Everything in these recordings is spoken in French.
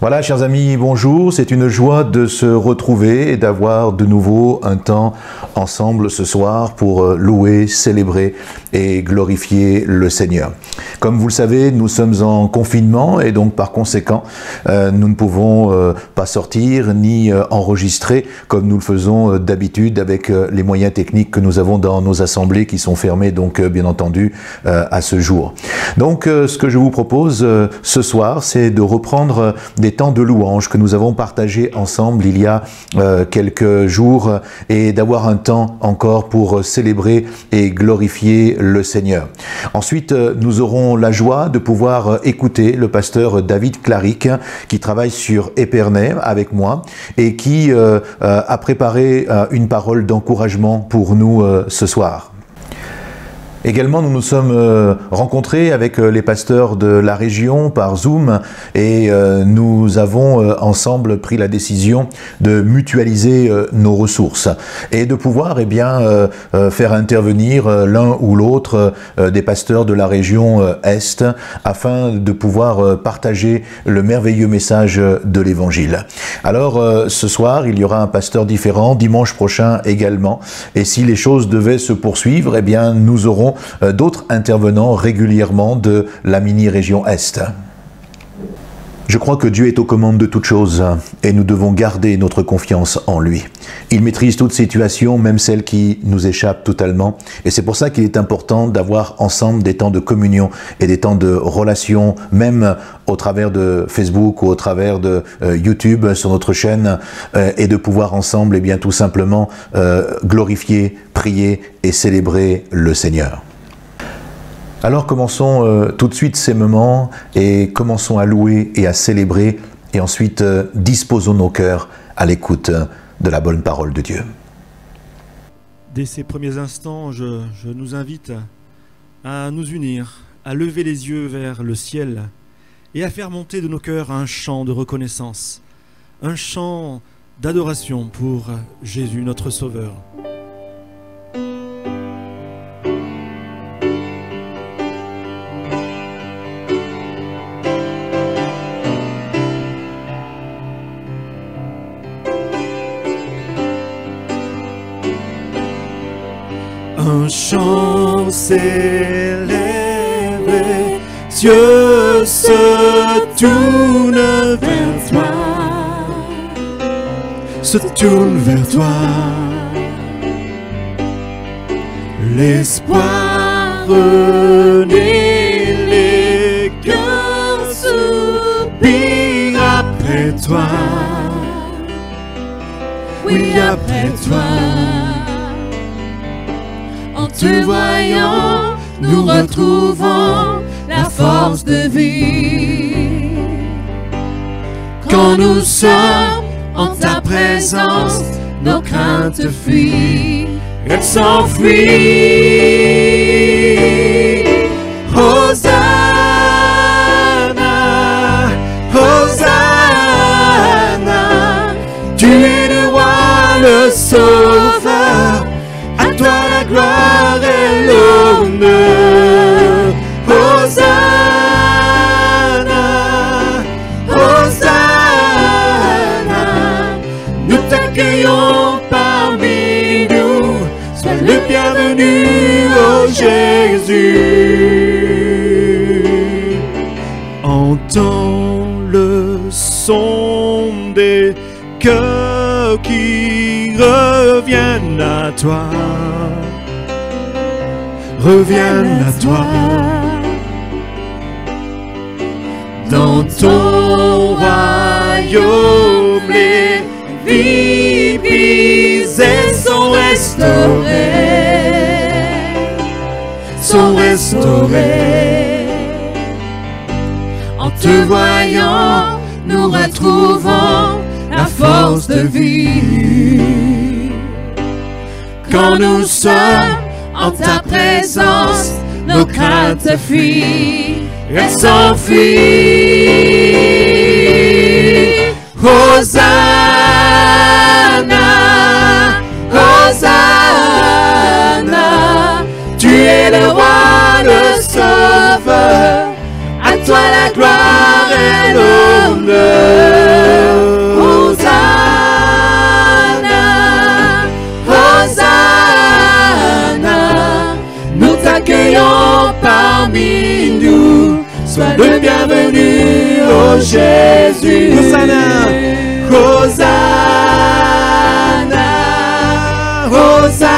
Voilà, chers amis, bonjour. C'est une joie de se retrouver et d'avoir de nouveau un temps ensemble ce soir pour louer, célébrer et glorifier le Seigneur. Comme vous le savez, nous sommes en confinement et donc par conséquent, nous ne pouvons pas sortir ni enregistrer comme nous le faisons d'habitude avec les moyens techniques que nous avons dans nos assemblées qui sont fermées donc bien entendu à ce jour. Donc ce que je vous propose ce soir, c'est de reprendre des temps de louange que nous avons partagé ensemble il y a quelques jours et d'avoir un temps encore pour célébrer et glorifier le Seigneur. Ensuite, nous aurons la joie de pouvoir écouter le pasteur David Claric qui travaille sur Épernay avec moi et qui a préparé une parole d'encouragement pour nous ce soir. Également, nous nous sommes rencontrés avec les pasteurs de la région par Zoom et nous avons ensemble pris la décision de mutualiser nos ressources et de pouvoir faire intervenir l'un ou l'autre des pasteurs de la région Est afin de pouvoir partager le merveilleux message de l'Évangile. Alors ce soir, il y aura un pasteur différent, dimanche prochain également, et si les choses devaient se poursuivre, nous aurons d'autres intervenants régulièrement de la mini-région Est. Je crois que Dieu est aux commandes de toutes choses et nous devons garder notre confiance en lui. Il maîtrise toute situation, même celles qui nous échappent totalement. Et c'est pour ça qu'il est important d'avoir ensemble des temps de communion et des temps de relation, même au travers de Facebook ou au travers de YouTube sur notre chaîne, et de pouvoir ensemble tout simplement glorifier, prier et célébrer le Seigneur. Alors commençons tout de suite ces moments et commençons à louer et à célébrer et ensuite disposons nos cœurs à l'écoute de la bonne parole de Dieu. Dès ces premiers instants, je nous invite à nous unir, à lever les yeux vers le ciel et à faire monter de nos cœurs un chant de reconnaissance, un chant d'adoration pour Jésus notre Sauveur. Un chant s'élève, cieux se tournent vers toi, se tournent vers toi. L'espoir renaît, les cœurs soupirent après toi, oui après toi. En te voyant, nous retrouvons la force de vie. Quand nous sommes en ta présence, nos craintes fuient, elles s'enfuient. Hosanna, Hosanna, tu es le roi, le sauveur. À toi la gloire et l'honneur. Hosanna, Hosanna, nous t'accueillons parmi nous. Sois le bienvenu, ô Jésus. Entends le son des cœurs qui reviennent à toi, reviennent à toi. Dans ton royaume, les vies brisées sont restaurées, sont restaurées. En te voyant, nous retrouvons la force de vie. Quand nous sommes en ta présence, nos craintes fuient, elles s'enfuient. Hosanna, Hosanna, tu es le roi, le sauveur. À toi la gloire et l'honneur. t'accueillons parmi nous. Sois le bienvenu, oh Jésus. Hosanna, Hosanna, Hosanna.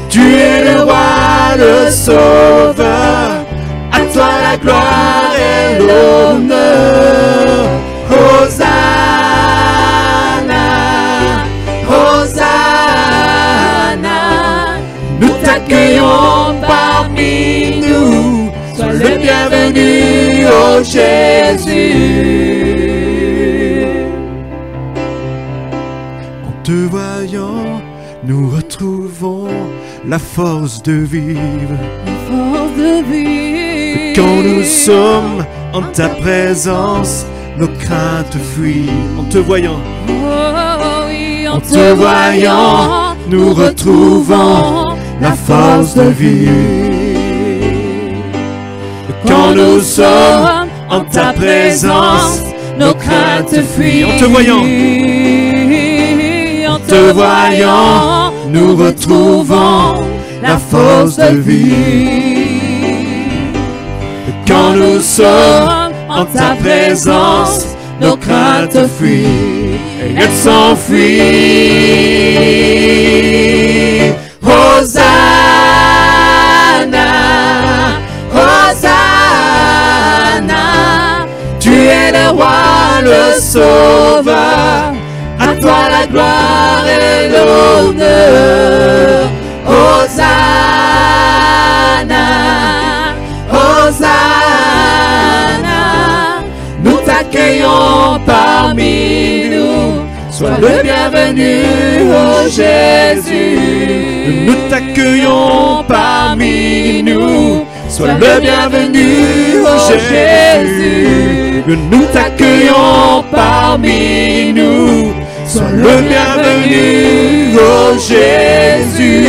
Tu es le roi, le sauveur. À toi la gloire et l'honneur. Hosanna, Hosanna. Nous t'accueillons parmi nous. Sois le bienvenu, oh Jésus. en te voyant, nous retrouvons la force de vivre. Force de vie. Quand nous sommes en ta présence, nos craintes fuient. En te voyant, Oh oui, en te voyant, nous retrouvons la force de vie. Quand nous sommes en ta présence, nos craintes fuient. En te voyant, en te voyant, nous retrouvons la force de vie. Quand nous sommes en ta présence, nos craintes fuient et elles s'enfuient. Hosanna, Hosanna. Tu es le roi, le sauveur. À toi la gloire et l'honneur. Hosanna, Hosanna. Nous t'accueillons parmi nous. Sois le bienvenu, oh Jésus. Nous t'accueillons parmi nous. Sois le bienvenu, oh Jésus. Nous t'accueillons parmi nous. Sois le bienvenu, oh Jésus.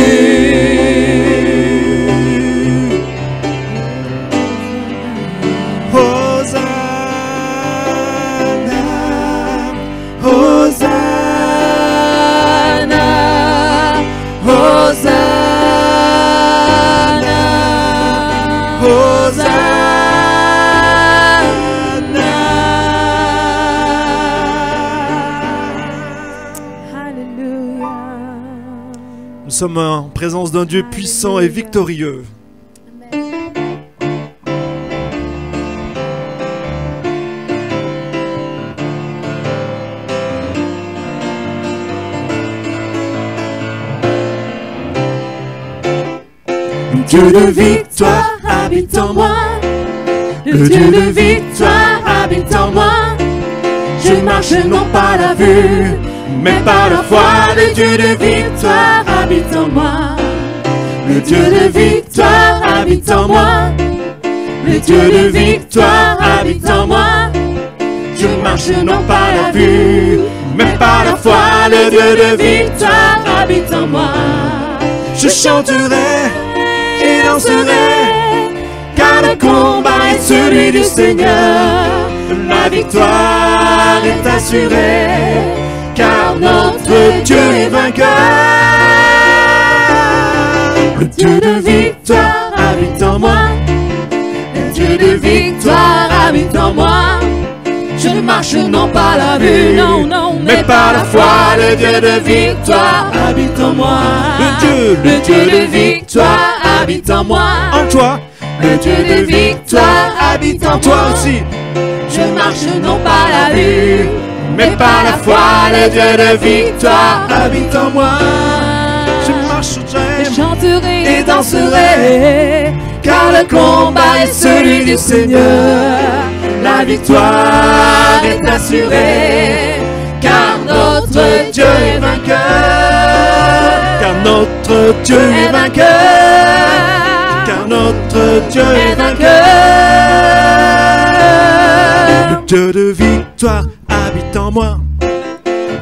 Hosanna, Hosanna, Hosanna, Hosanna. Alléluia. Nous sommes en présence d'un Dieu puissant et victorieux. Le Dieu de victoire habite en moi. Le Dieu de victoire habite en moi. Je marche non par la vue, mais par la foi. Le Dieu de victoire habite en moi. Le Dieu de victoire habite en moi. Le Dieu de victoire habite en moi. Je marche non par la vue, mais par la foi. Le Dieu de victoire habite en moi. Je chanterai Et danserai, car le combat est celui du Seigneur. La victoire est assurée, car notre Dieu est vainqueur. Le Dieu de victoire habite en moi. Le Dieu de victoire habite en moi. Je ne marche non pas la vue, non, non, mais par la foi. Le Dieu de victoire habite en moi. Le Dieu de victoire habite en moi. en toi. Le Dieu de victoire habite en Toi moi. aussi, Je marche non pas la vue, mais par la foi. Le Dieu de victoire habite en moi. je marcherai Je chanterai et danserai, car le combat est celui du Seigneur. La victoire est assurée, car notre Dieu est vainqueur. car notre Dieu est vainqueur. Car notre Dieu est vainqueur. Le Dieu de victoire habite en moi.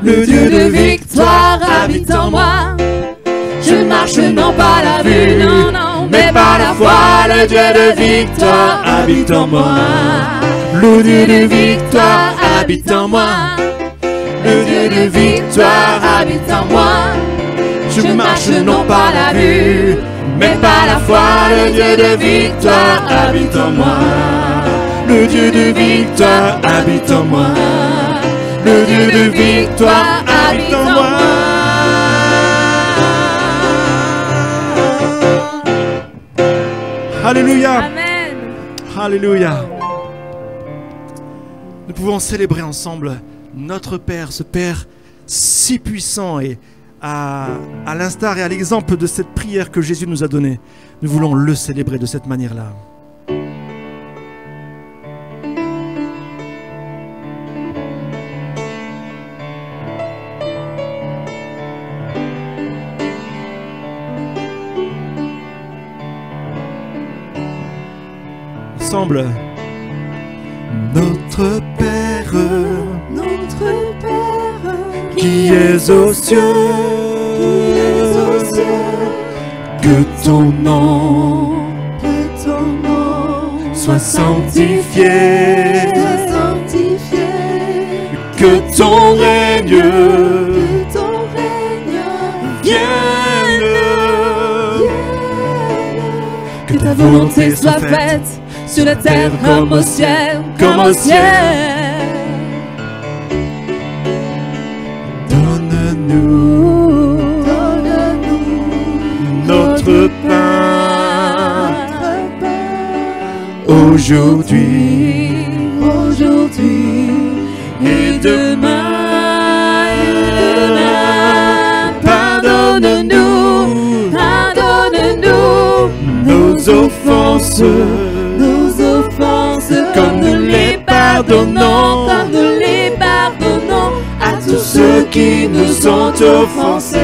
Le Dieu de victoire habite en moi. Je marche non pas la vue, non, non, mais par la foi. Le Dieu de victoire habite en moi. Le Dieu de victoire habite en moi. Le Dieu de victoire habite en moi. Je marche non pas la vue, foi, le Dieu de victoire habite en moi. Le Dieu de victoire habite en moi. Le Dieu de victoire habite en moi. Alléluia. Amen. Alléluia. Nous pouvons célébrer ensemble notre Père, ce Père si puissant, et à l'instar et à l'exemple de cette prière que Jésus nous a donnée, nous voulons le célébrer de cette manière-là. Ensemble. Notre Père, qui es aux cieux, que ton nom soit sanctifié, que ton règne vienne, Que ta volonté soit faite sur la terre comme au ciel, comme au ciel. Donne-nous notre pain aujourd'hui et demain. Pardonne-nous Nos offenses, comme nous les pardonnons, à tous ceux qui nous ont offensés.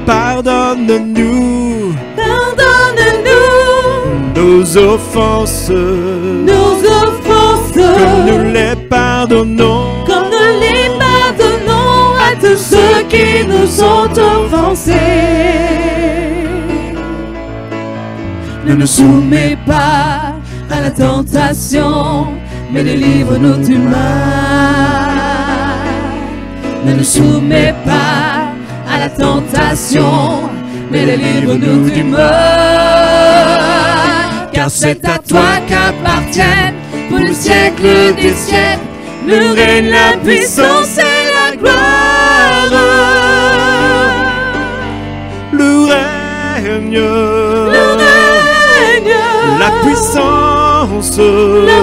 Pardonne-nous nos offenses, comme nous les pardonnons, à tous ceux qui nous ont offensés. Ne nous soumets pas à la tentation, mais délivre-nous du mal. Ne nous soumets pas à la tentation, mais délivre-nous du mal. Car c'est à toi qu'appartiennent pour le siècle des siècles le règne, la puissance et la gloire. le règne, la puissance, le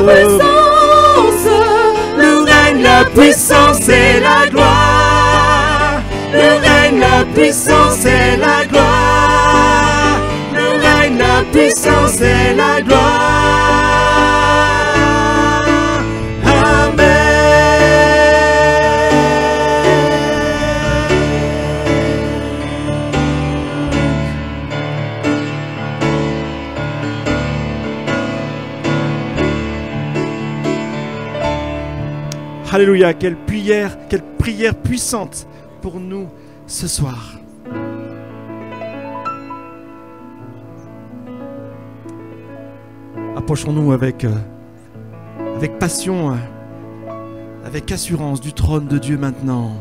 règne, la puissance et la gloire. Le règne, la puissance et la gloire. Le règne, la puissance et la gloire. Alléluia, quelle prière puissante pour nous ce soir. Approchons-nous avec passion, avec assurance du trône de Dieu maintenant.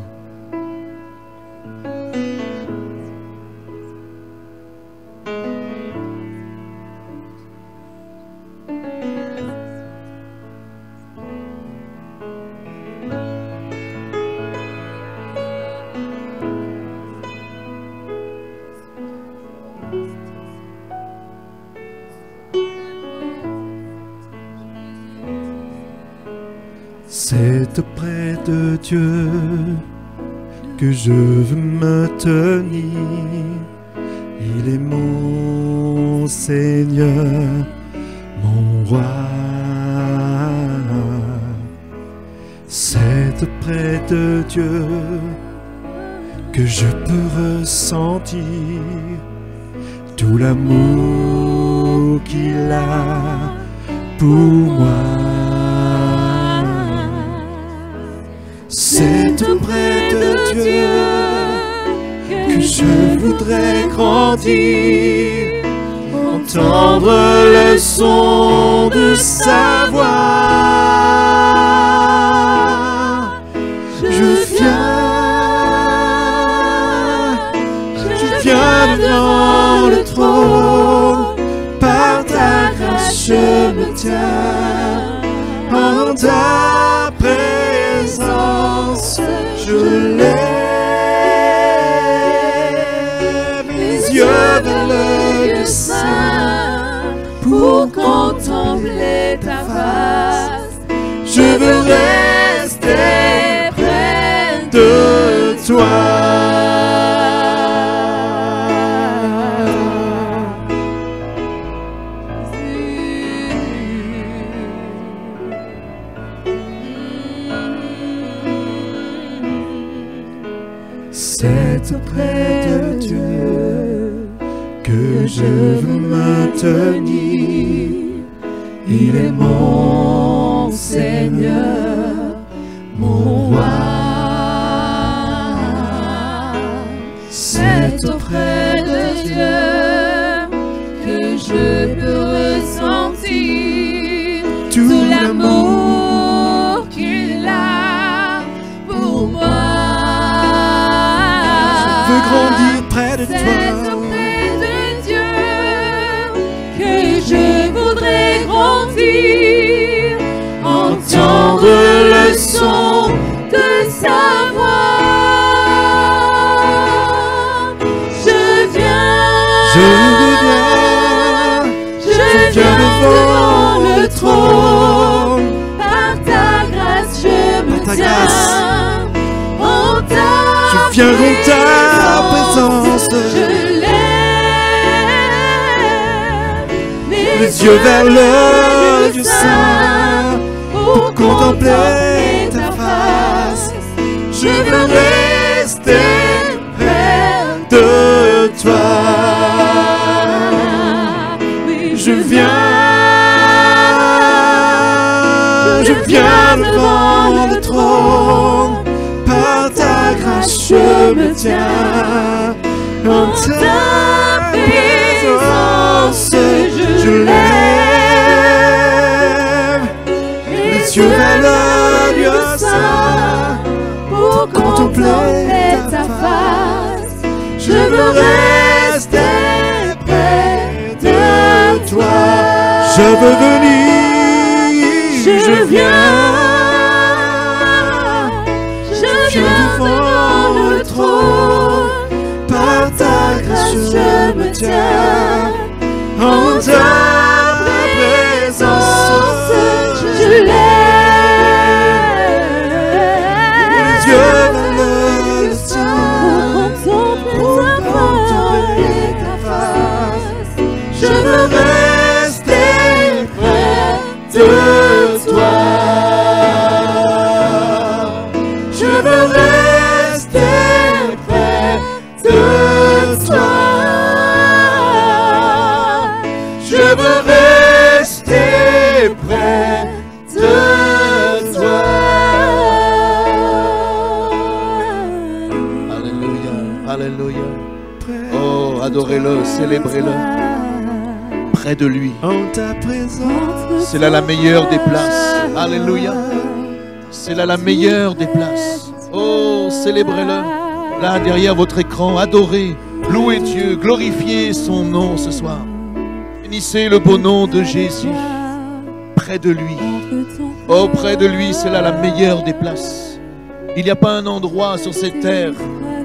C'est auprès de Dieu que je veux me tenir. Il est mon Seigneur, mon roi. C'est auprès de Dieu que je peux ressentir tout l'amour qu'il a pour moi. C'est auprès de Dieu que je voudrais grandir, entendre le son de sa voix. Je viens devant le trône. tiens. En ta présence, je lève les yeux vers le lieu saint pour contempler ta face. Je veux rester près de toi. C'est auprès de Dieu que je veux me tenir. Il est mon Seigneur, mon roi. C'est auprès de Dieu que je peux ressentir tout l'amour qu'il a pour moi. Grandir près de toi. C'est auprès de Dieu que je voudrais grandir, entendre le son de sa voix. Je viens devant le trône. Par ta grâce je me tiens. Viens en ta présence, je lève les yeux vers le lieu saint pour contempler ta face. Je veux rester près de toi. Je viens devant le trône. Par ta grâce je me tiens. En ta présence je lève les yeux vers le lieu saint pour contempler ta face. Je veux rester près de toi. Je veux venir. Je viens devant le trône. Par ta grâce je me tiens. En ta présence je lève les yeux vers le saint pour contempler ta face. Je veux rester près de toi. Je veux rester près de toi. Je veux rester près de toi. Alléluia, alléluia. Oh, adorez-le, célébrez-le. Près de lui. En ta présence, C'est là la meilleure des places. Alléluia. C'est là la meilleure des places. Oh, célébrez-le. Là, derrière votre écran, adorez, louez Dieu, glorifiez son nom ce soir. Bénissez le beau nom de Jésus. Près de lui. Oh, près de lui, c'est là la meilleure des places. Il n'y a pas un endroit sur cette terre,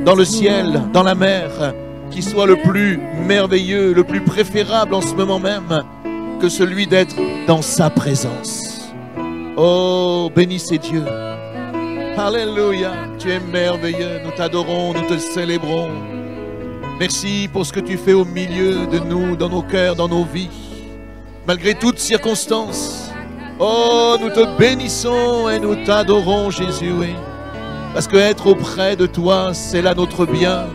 dans le ciel, dans la mer, qui soit le plus merveilleux, le plus préférable en ce moment même, que celui d'être dans sa présence. Oh, bénissez Dieu. Alléluia, tu es merveilleux, nous t'adorons, nous te célébrons. Merci pour ce que tu fais au milieu de nous, dans nos cœurs, dans nos vies, malgré toutes circonstances. Oh, nous te bénissons et nous t'adorons, Jésus, oui. Parce que être auprès de toi, c'est là notre bien.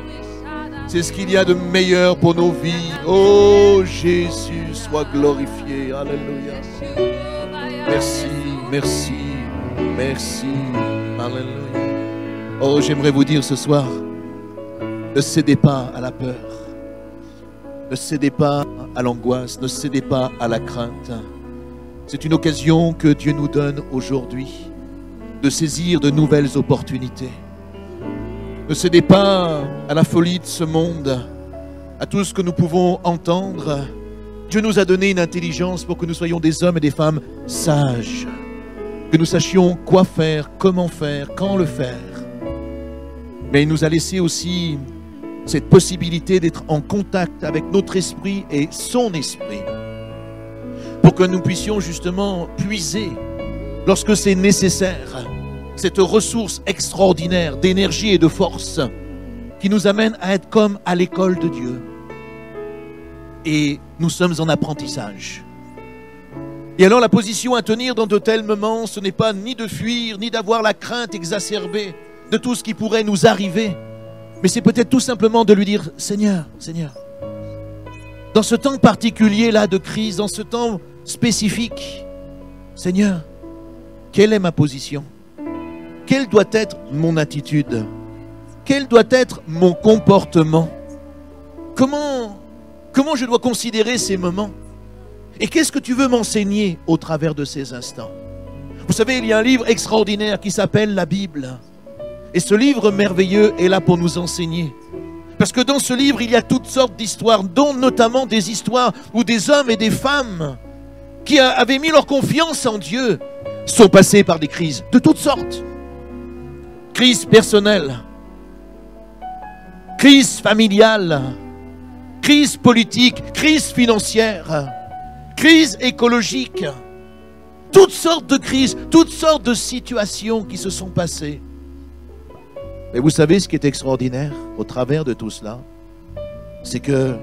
C'est ce qu'il y a de meilleur pour nos vies. Oh, Jésus, sois glorifié. Alléluia. Merci, merci, merci. Alléluia. Oh, j'aimerais vous dire ce soir, ne cédez pas à la peur. Ne cédez pas à l'angoisse. Ne cédez pas à la crainte. C'est une occasion que Dieu nous donne aujourd'hui de saisir de nouvelles opportunités. Ne cédez pas à la folie de ce monde, à tout ce que nous pouvons entendre Dieu nous a donné une intelligence pour que nous soyons des hommes et des femmes sages. Que nous sachions quoi faire, comment faire, quand le faire. Mais il nous a laissé aussi cette possibilité d'être en contact avec notre esprit et son esprit. Pour que nous puissions justement puiser, lorsque c'est nécessaire, cette ressource extraordinaire d'énergie et de force qui nous amène à être comme à l'école de Dieu. Et nous sommes en apprentissage. Et alors la position à tenir dans de tels moments, ce n'est pas ni de fuir, ni d'avoir la crainte exacerbée de tout ce qui pourrait nous arriver, mais c'est peut-être tout simplement de lui dire, Seigneur, Seigneur, dans ce temps particulier-là de crise, dans ce temps spécifique, Seigneur, quelle est ma position? Quelle doit être mon attitude? Quel doit être mon comportement? Comment je dois considérer ces moments? Et qu'est-ce que tu veux m'enseigner au travers de ces instants? Vous savez, il y a un livre extraordinaire qui s'appelle la Bible. Et ce livre merveilleux est là pour nous enseigner. Parce que dans ce livre, il y a toutes sortes d'histoires, dont notamment des histoires où des hommes et des femmes qui avaient mis leur confiance en Dieu sont passés par des crises de toutes sortes. Crise personnelle, crise familiale, crise politique, crise financière, crise écologique, toutes sortes de crises, toutes sortes de situations qui se sont passées. Et vous savez ce qui est extraordinaire au travers de tout cela, c'est que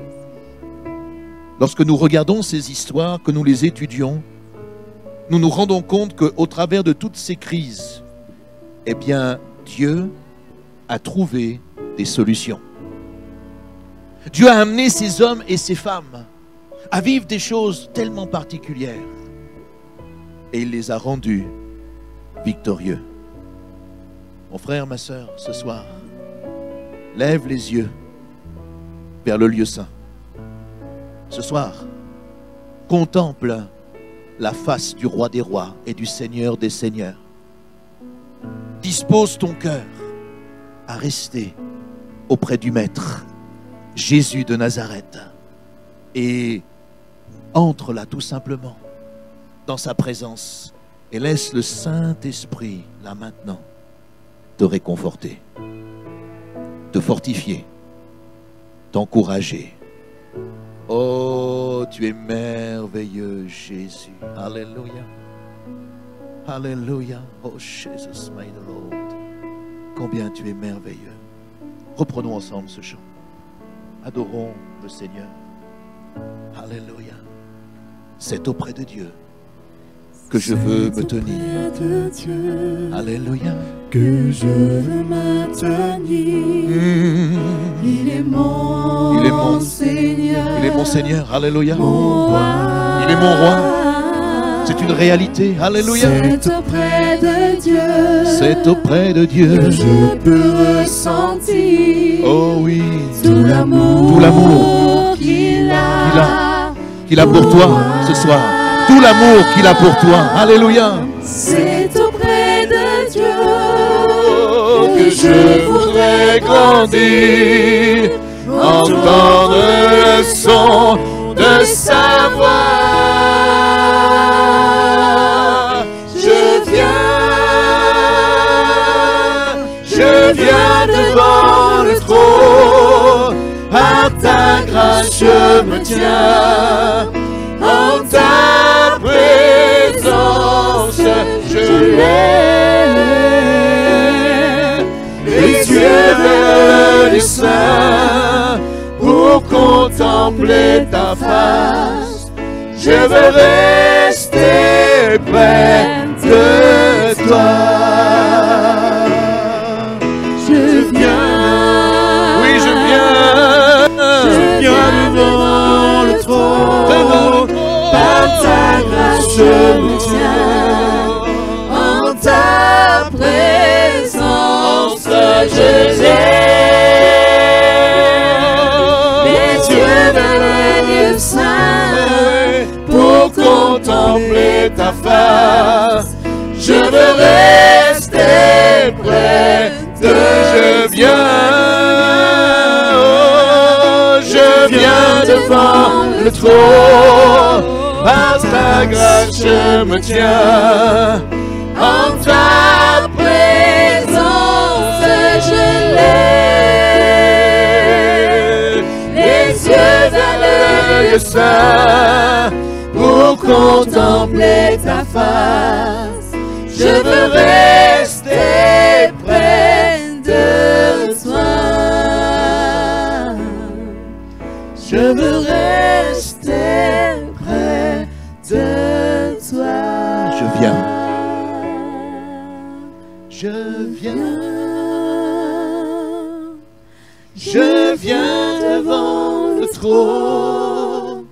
lorsque nous regardons ces histoires, que nous les étudions, nous nous rendons compte qu'au travers de toutes ces crises, eh bien, Dieu a trouvé des solutions. Dieu a amené ces hommes et ces femmes à vivre des choses tellement particulières. Et il les a rendus victorieux. Mon frère, ma sœur, ce soir, lève les yeux vers le lieu saint. Ce soir, contemple la face du roi des rois et du Seigneur des seigneurs. Dispose ton cœur à rester auprès du Maître, Jésus de Nazareth, et entre là tout simplement dans sa présence et laisse le Saint-Esprit là maintenant te réconforter, te fortifier, t'encourager. Oh, tu es merveilleux, Jésus. Alléluia. Alléluia. Oh, Jesus, my Lord. Combien tu es merveilleux. Reprenons ensemble ce chant. Adorons le Seigneur. Alléluia. C'est auprès de Dieu que je veux me tenir. Alléluia. Que je veux me tenir. Il est mon Seigneur. Il est mon Seigneur. Alléluia. Mon roi. Il est mon roi. C'est une réalité. Alléluia. C'est auprès de Dieu. C'est auprès de Dieu que je peux ressentir. Oh oui. Tout l'amour qu'il a pour toi ce soir. Tout l'amour qu'il a pour toi. Alléluia. C'est auprès de Dieu que je voudrais grandir, entendre le son de sa voix. Je viens devant le trône, par ta grâce je me tiens, en ta présence je l'ai. Les yeux vers le sein pour contempler ta face. Je veux rester près de toi. Je viens devant le trône, par ta grâce je me tiens, en ta présence je l'ai. Les yeux vers le lieu saint pour contempler ta face. Je veux rester près de. Je viens devant le trône. Par ta grâce je me tiens. En ta présence je lève les yeux vers le lieu saint pour contempler ta face. Je veux rester près de toi. Je veux rester près de toi. Je viens. Je viens. Je viens devant le trône.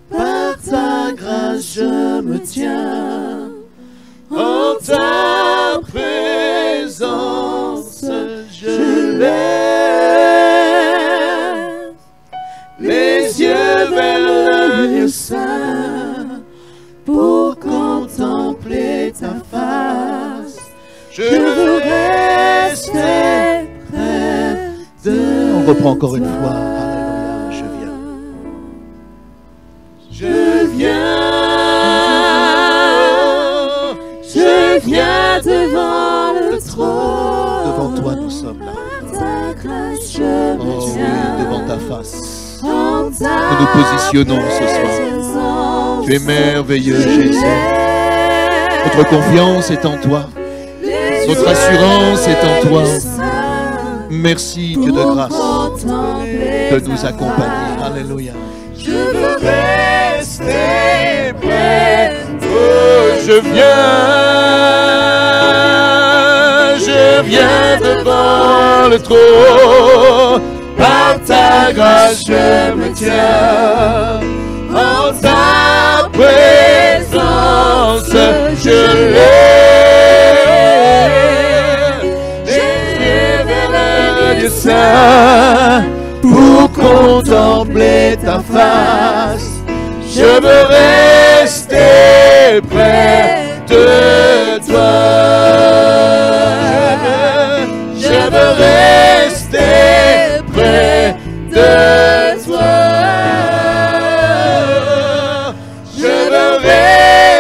Par ta grâce je me tiens. En ta présence je lève les yeux vers le lieu saint pour contempler ta face. Je veux rester près de toi. On reprend encore une fois. Alléluia, je viens. Je viens. Je viens devant le trône. Devant toi nous sommes là. Ta grâce je me Oh oui, tiens. devant ta face. En ta Nous nous positionnons ce soir. présence Tu es merveilleux, je Jésus. lève Notre confiance est en toi. les Notre yeux assurance est en vers toi. le saint Merci, Dieu de pour grâce, contempler de ta nous accompagner. face. Alléluia. Je veux rester près de Je viens devant le trône. Par ta grâce je me tiens. En ta présence je lève les yeux vers le lieu saint pour contempler ta face. Je veux rester près de toi. Je veux rester près de toi. Je veux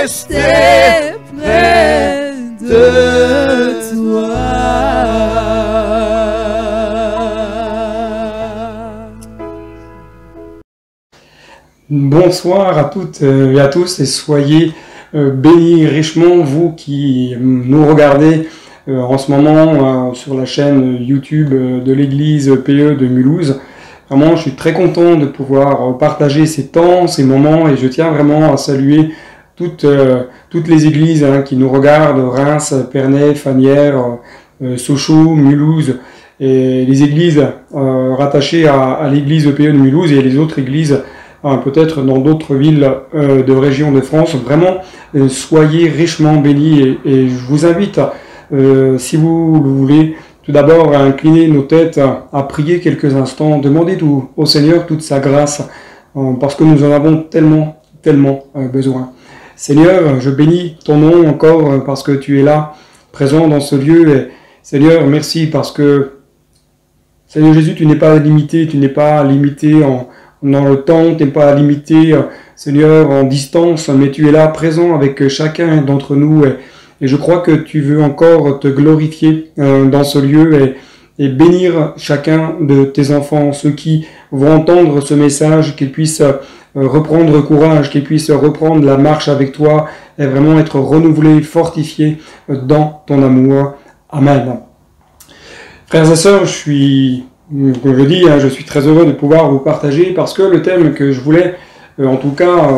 rester près de toi. Bonsoir à toutes et à tous et soyez bénis richement, vous qui nous regardez en ce moment sur la chaîne YouTube de l'église PE de Mulhouse. Vraiment, je suis très content de pouvoir partager ces temps, ces moments, et je tiens vraiment à saluer toutes les églises qui nous regardent, Reims, Pernay, Fanières, Sochaux, Mulhouse, et les églises rattachées à l'église PE de Mulhouse et les autres églises peut-être dans d'autres villes de région de France. Vraiment, soyez richement bénis, et je vous invite, si vous le voulez, tout d'abord à incliner nos têtes, à prier quelques instants, demander au Seigneur toute sa grâce, parce que nous en avons tellement besoin. Seigneur, je bénis ton nom encore parce que tu es là, présent dans ce lieu, et Seigneur, merci parce que, Seigneur Jésus, tu n'es pas limité dans le temps, tu n'es pas limité, Seigneur, en distance, mais tu es là, présent avec chacun d'entre nous, et je crois que tu veux encore te glorifier dans ce lieu et bénir chacun de tes enfants, ceux qui vont entendre ce message, qu'ils puissent reprendre courage, qu'ils puissent reprendre la marche avec toi et vraiment être renouvelés, fortifiés dans ton amour. Amen. Frères et sœurs, comme je dis, je suis très heureux de pouvoir vous partager, parce que le thème que je voulais en tout cas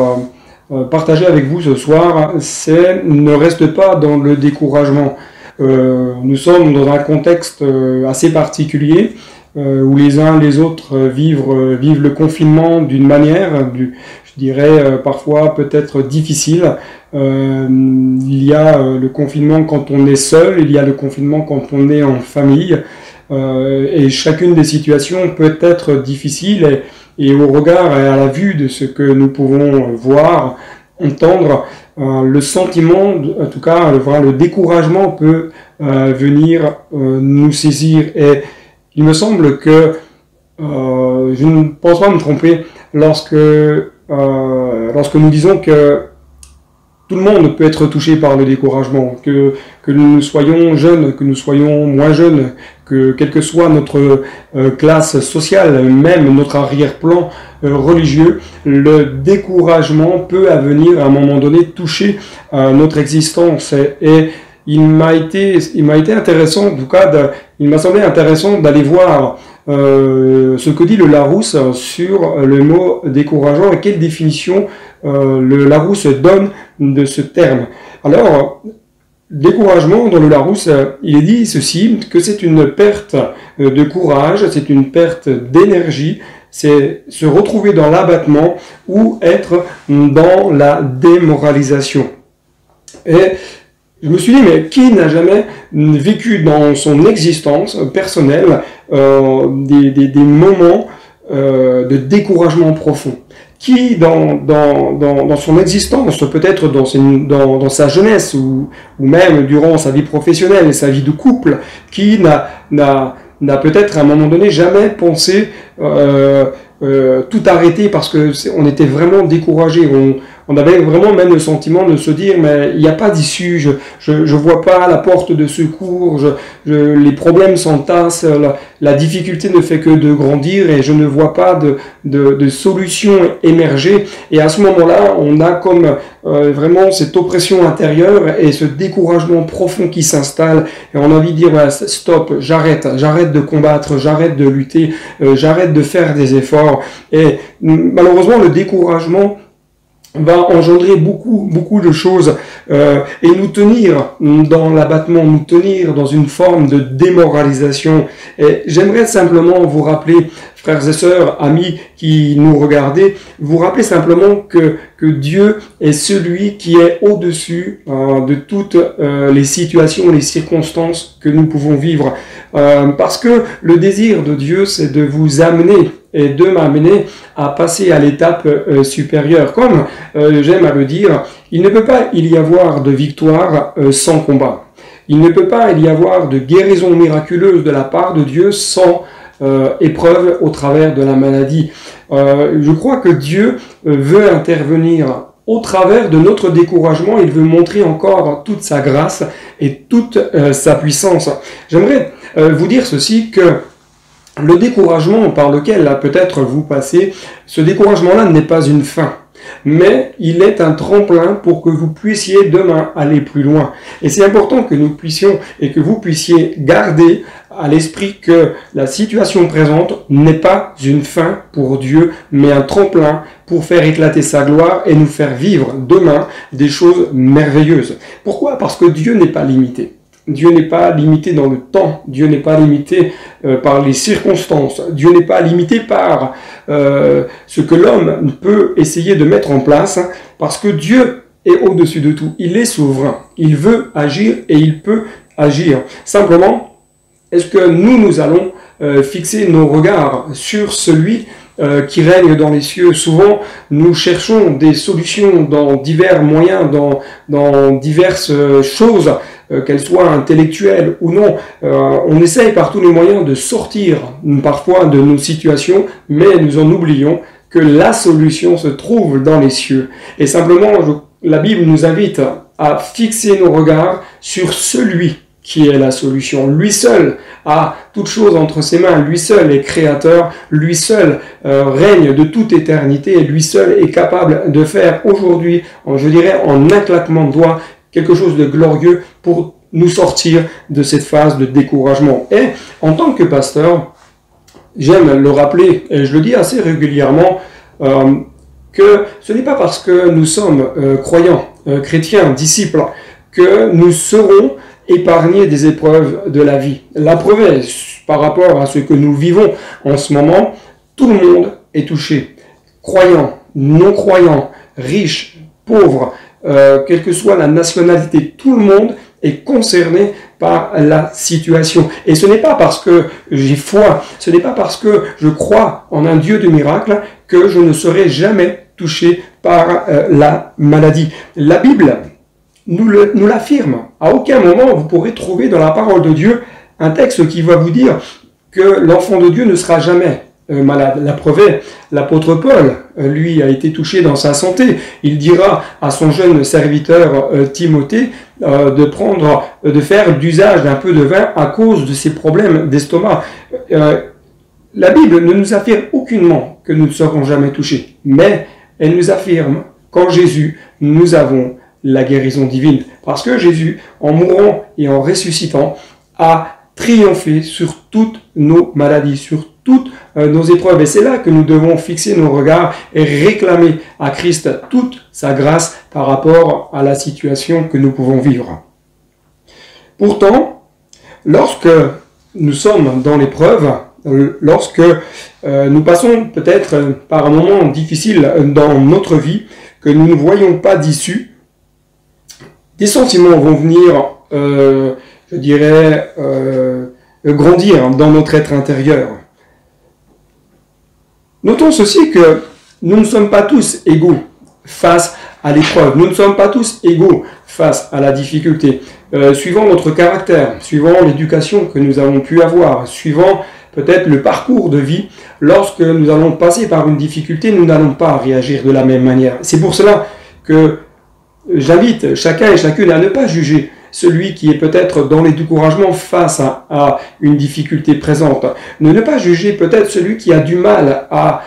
partager avec vous ce soir, c'est « Ne reste pas dans le découragement ». Nous sommes dans un contexte assez particulier où les uns les autres vivent le confinement d'une manière, je dirais parfois peut-être difficile. Il y a le confinement quand on est seul, il y a le confinement quand on est en famille, et chacune des situations peut être difficile, et au regard et à la vue de ce que nous pouvons voir, entendre, le sentiment, en tout cas le découragement peut venir nous saisir. Et il me semble que, je ne pense pas me tromper, lorsque nous disons que tout le monde peut être touché par le découragement, que nous soyons jeunes, que nous soyons moins jeunes, que quelle que soit notre classe sociale, même notre arrière-plan religieux, le découragement peut à venir à un moment donné toucher notre existence. Et il m'a été intéressant, en tout cas, il m'a semblé intéressant d'aller voir ce que dit le Larousse sur le mot décourageant et quelle définition le Larousse donne de ce terme. Alors, découragement, dans le Larousse, il est dit ceci, que c'est une perte de courage, c'est une perte d'énergie, c'est se retrouver dans l'abattement ou être dans la démoralisation. Et je me suis dit, mais qui n'a jamais vécu dans son existence personnelle des moments de découragement profond? Qui dans son existence, peut-être dans sa jeunesse ou même durant sa vie professionnelle et sa vie de couple, qui n'a peut-être à un moment donné jamais pensé tout arrêter parce que on était vraiment découragé, on avait vraiment même le sentiment de se dire mais il n'y a pas d'issue, je vois pas la porte de secours, les problèmes s'entassent, la difficulté ne fait que de grandir et je ne vois pas de solution émerger. Et à ce moment-là, on a comme vraiment cette oppression intérieure et ce découragement profond qui s'installe et on a envie de dire ouais, stop, j'arrête de combattre, j'arrête de lutter, j'arrête de faire des efforts. Et malheureusement, le découragement va engendrer beaucoup de choses et nous tenir dans l'abattement, nous tenir dans une forme de démoralisation. Et j'aimerais simplement vous rappeler, frères et sœurs, amis qui nous regardez, vous rappeler simplement que Dieu est celui qui est au-dessus de toutes les situations, les circonstances que nous pouvons vivre. Parce que le désir de Dieu, c'est de vous amener et de m'amener à passer à l'étape supérieure. Comme j'aime à le dire, il ne peut pas y avoir de victoire sans combat. Il ne peut pas y avoir de guérison miraculeuse de la part de Dieu sans épreuve au travers de la maladie. Je crois que Dieu veut intervenir au travers de notre découragement. Il veut montrer encore toute sa grâce et toute sa puissance. J'aimerais vous dire ceci, que le découragement par lequel là peut-être vous passez, ce découragement-là n'est pas une fin, mais il est un tremplin pour que vous puissiez demain aller plus loin. Et c'est important que nous puissions et que vous puissiez garder à l'esprit que la situation présente n'est pas une fin pour Dieu, mais un tremplin pour faire éclater sa gloire et nous faire vivre demain des choses merveilleuses. Pourquoi? Parce que Dieu n'est pas limité. Dieu n'est pas limité dans le temps, Dieu n'est pas limité par les circonstances, Dieu n'est pas limité par ce que l'homme peut essayer de mettre en place, parce que Dieu est au-dessus de tout, il est souverain, il veut agir et il peut agir. Simplement, est-ce que nous allons fixer nos regards sur celui qui règne dans les cieux? Souvent, nous cherchons des solutions dans divers moyens, dans diverses choses, qu'elles soient intellectuelles ou non. On essaye par tous les moyens de sortir parfois de nos situations, mais nous en oublions que la solution se trouve dans les cieux. Et simplement, la Bible nous invite à fixer nos regards sur celui qui est la solution. Lui seul a toute chose entre ses mains, lui seul est créateur, lui seul règne de toute éternité, et lui seul est capable de faire aujourd'hui, je dirais en un claquement de doigts, quelque chose de glorieux pour nous sortir de cette phase de découragement. Et en tant que pasteur, j'aime le rappeler, et je le dis assez régulièrement, que ce n'est pas parce que nous sommes croyants, chrétiens, disciples, que nous serons épargnés des épreuves de la vie. La preuve est, par rapport à ce que nous vivons en ce moment, tout le monde est touché. Croyants, non-croyants, riches, pauvres, quelle que soit la nationalité, tout le monde est concerné par la situation. Et ce n'est pas parce que j'ai foi, ce n'est pas parce que je crois en un Dieu de miracles que je ne serai jamais touché par la maladie. La Bible nous l'affirme. À aucun moment vous pourrez trouver dans la parole de Dieu un texte qui va vous dire que l'enfant de Dieu ne sera jamais malade. La preuve est, l'apôtre Paul, lui, a été touché dans sa santé. Il dira à son jeune serviteur Timothée de faire d'usage d'un peu de vin à cause de ses problèmes d'estomac. La Bible ne nous affirme aucunement que nous ne serons jamais touchés, mais elle nous affirme qu'en Jésus, nous avons la guérison divine. Parce que Jésus, en mourant et en ressuscitant, a triomphé sur toutes nos maladies, sur toutes nos épreuves. Et c'est là que nous devons fixer nos regards et réclamer à Christ toute sa grâce par rapport à la situation que nous pouvons vivre. Pourtant, lorsque nous sommes dans l'épreuve, lorsque nous passons peut-être par un moment difficile dans notre vie, que nous ne voyons pas d'issue, des sentiments vont venir, je dirais, grandir dans notre être intérieur. Notons ceci que nous ne sommes pas tous égaux face à l'épreuve. Nous ne sommes pas tous égaux face à la difficulté. Suivant notre caractère, suivant l'éducation que nous avons pu avoir, suivant peut-être le parcours de vie, lorsque nous allons passer par une difficulté, nous n'allons pas réagir de la même manière. C'est pour cela que j'invite chacun et chacune à ne pas juger celui qui est peut-être dans les découragements face à une difficulté présente. Ne pas juger peut-être celui qui a du mal à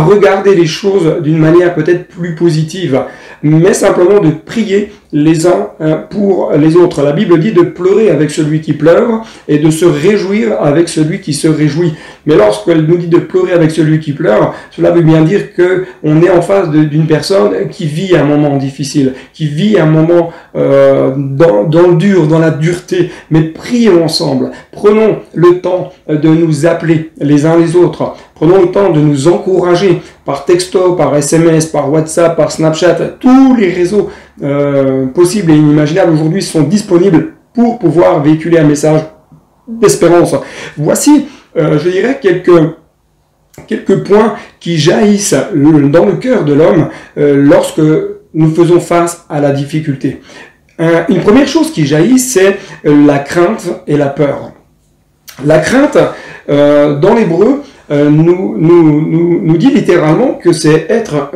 regarder les choses d'une manière peut-être plus positive, mais simplement de prier les uns pour les autres. La Bible dit de pleurer avec celui qui pleure et de se réjouir avec celui qui se réjouit. Mais lorsqu'elle nous dit de pleurer avec celui qui pleure, cela veut bien dire qu'on est en face d'une personne qui vit un moment difficile, qui vit un moment dans le dur, dans la dureté. Mais prions ensemble, prenons le temps de nous appeler les uns les autres, prenons le temps de nous encourager par texto, par SMS, par WhatsApp, par Snapchat. Tous les réseaux possibles et inimaginables aujourd'hui sont disponibles pour pouvoir véhiculer un message d'espérance. Voici, je dirais, quelques points qui jaillissent dans le cœur de l'homme lorsque nous faisons face à la difficulté. Une première chose qui jaillit, c'est la crainte et la peur. La crainte, dans l'hébreu, nous dit littéralement que c'est être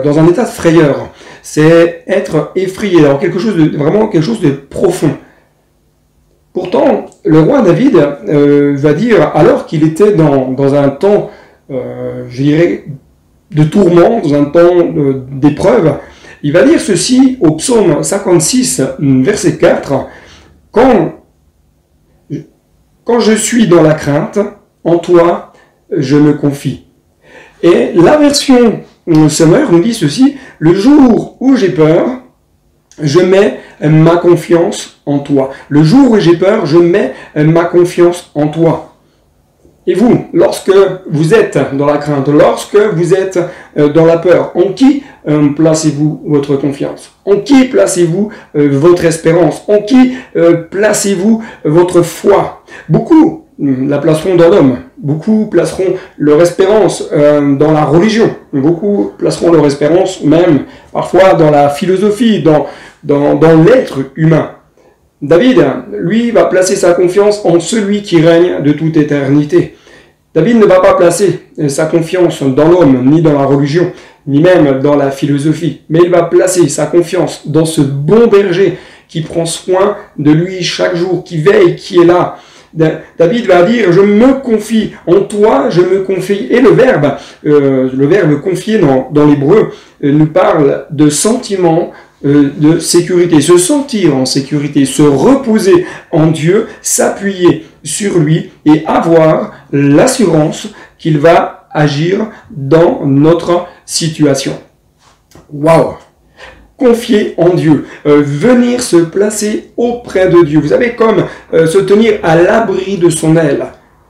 dans un état de frayeur, c'est être effrayé, alors vraiment quelque chose de profond. Pourtant, le roi David va dire, alors qu'il était dans un temps, je dirais, de tourment, dans un temps d'épreuve, il va dire ceci au psaume 56, verset 4, « Quand je suis dans la crainte, en toi, je me confie. » Et la version Summer nous dit ceci, « Le jour où j'ai peur, je mets ma confiance en toi. Le jour où j'ai peur, je mets ma confiance en toi. » Et vous, lorsque vous êtes dans la crainte, lorsque vous êtes dans la peur, en qui placez-vous votre confiance? En qui placez-vous votre espérance? En qui placez-vous votre foi? Beaucoup la placeront dans l'homme, beaucoup placeront leur espérance dans la religion, beaucoup placeront leur espérance même parfois dans la philosophie, dans l'être humain. David, lui, va placer sa confiance en celui qui règne de toute éternité. David ne va pas placer sa confiance dans l'homme, ni dans la religion, ni même dans la philosophie, mais il va placer sa confiance dans ce bon berger qui prend soin de lui chaque jour, qui veille, qui est là. David va dire, je me confie en toi, je me confie. Et le verbe confier dans l'hébreu nous parle de sentiment de sécurité, se sentir en sécurité, se reposer en Dieu, s'appuyer sur lui et avoir l'assurance qu'il va agir dans notre situation. Waouh! Confier en Dieu, venir se placer auprès de Dieu. Vous savez, comme se tenir à l'abri de son aile.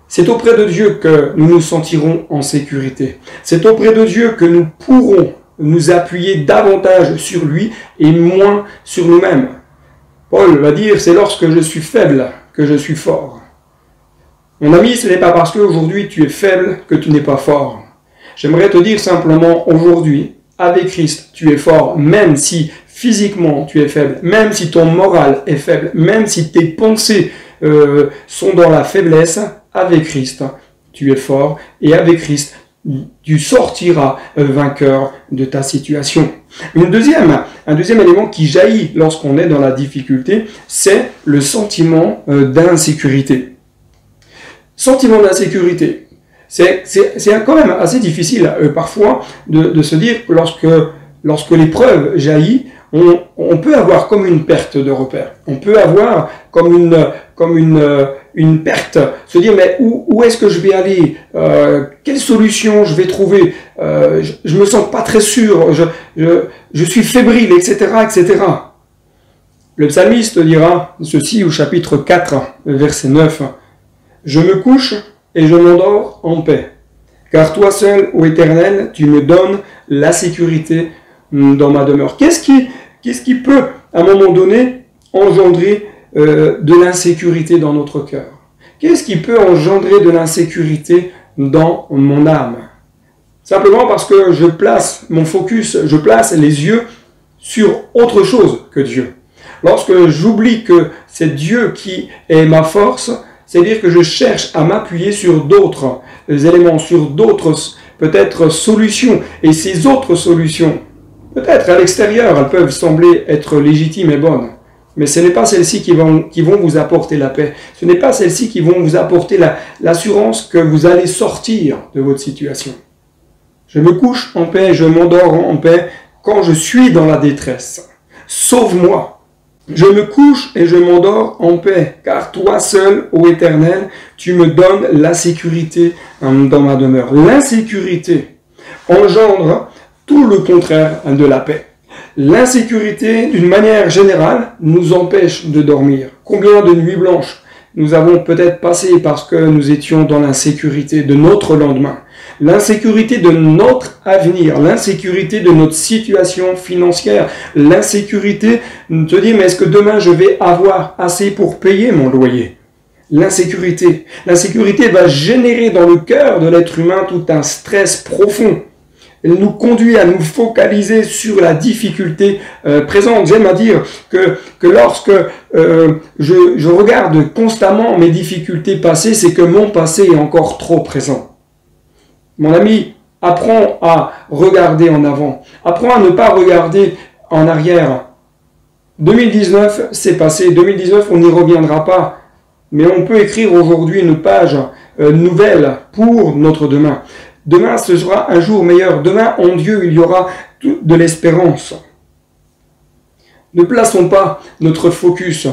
C'est auprès de Dieu que nous nous sentirons en sécurité. C'est auprès de Dieu que nous pourrons nous appuyer davantage sur lui et moins sur nous-mêmes. Paul va dire, c'est lorsque je suis faible que je suis fort. Mon ami, ce n'est pas parce qu'aujourd'hui tu es faible que tu n'es pas fort. J'aimerais te dire simplement, aujourd'hui, avec Christ, tu es fort, même si physiquement tu es faible, même si ton moral est faible, même si tes pensées sont dans la faiblesse, avec Christ, tu es fort, et avec Christ, tu sortiras vainqueur de ta situation. Un deuxième élément qui jaillit lorsqu'on est dans la difficulté, c'est le sentiment d'insécurité. Sentiment d'insécurité. C'est quand même assez difficile parfois de se dire que lorsque l'épreuve jaillit, on peut avoir comme une perte de repère. On peut avoir comme une perte, se dire mais où est-ce que je vais aller, quelle solution je vais trouver, je me sens pas très sûr, je suis fébrile, etc., etc. Le psalmiste dira ceci au chapitre 4, verset 9. Je me couche et je m'endors en paix, car toi seul, ô Éternel, tu me donnes la sécurité dans ma demeure. Qu'est-ce qui peut, à un moment donné, engendrer de l'insécurité dans notre cœur? Qu'est-ce qui peut engendrer de l'insécurité dans mon âme? Simplement parce que je place mon focus, je place les yeux sur autre chose que Dieu. Lorsque j'oublie que c'est Dieu qui est ma force, c'est-à-dire que je cherche à m'appuyer sur d'autres éléments, sur d'autres peut-être solutions. Et ces autres solutions, peut-être à l'extérieur, elles peuvent sembler être légitimes et bonnes. Mais ce n'est pas celles-ci qui vont vous apporter la paix. Ce n'est pas celles-ci qui vont vous apporter l'assurance que vous allez sortir de votre situation. Je me couche en paix, je m'endors en paix quand je suis dans la détresse. Sauve-moi. Je me couche et je m'endors en paix, car toi seul, ô Éternel, tu me donnes la sécurité dans ma demeure. L'insécurité engendre tout le contraire de la paix. L'insécurité, d'une manière générale, nous empêche de dormir. Combien de nuits blanches nous avons peut-être passé parce que nous étions dans l'insécurité de notre lendemain, l'insécurité de notre avenir, l'insécurité de notre situation financière, l'insécurité de te dire mais est-ce que demain je vais avoir assez pour payer mon loyer? L'insécurité va générer dans le cœur de l'être humain tout un stress profond. Elle nous conduit à nous focaliser sur la difficulté présente. J'aime à dire que lorsque je regarde constamment mes difficultés passées, c'est que mon passé est encore trop présent. Mon ami, apprends à regarder en avant. Apprends à ne pas regarder en arrière. 2019, c'est passé. 2019, on n'y reviendra pas. Mais on peut écrire aujourd'hui une page nouvelle pour notre demain. Demain, ce sera un jour meilleur. Demain, en Dieu, il y aura de l'espérance. Ne plaçons pas notre focus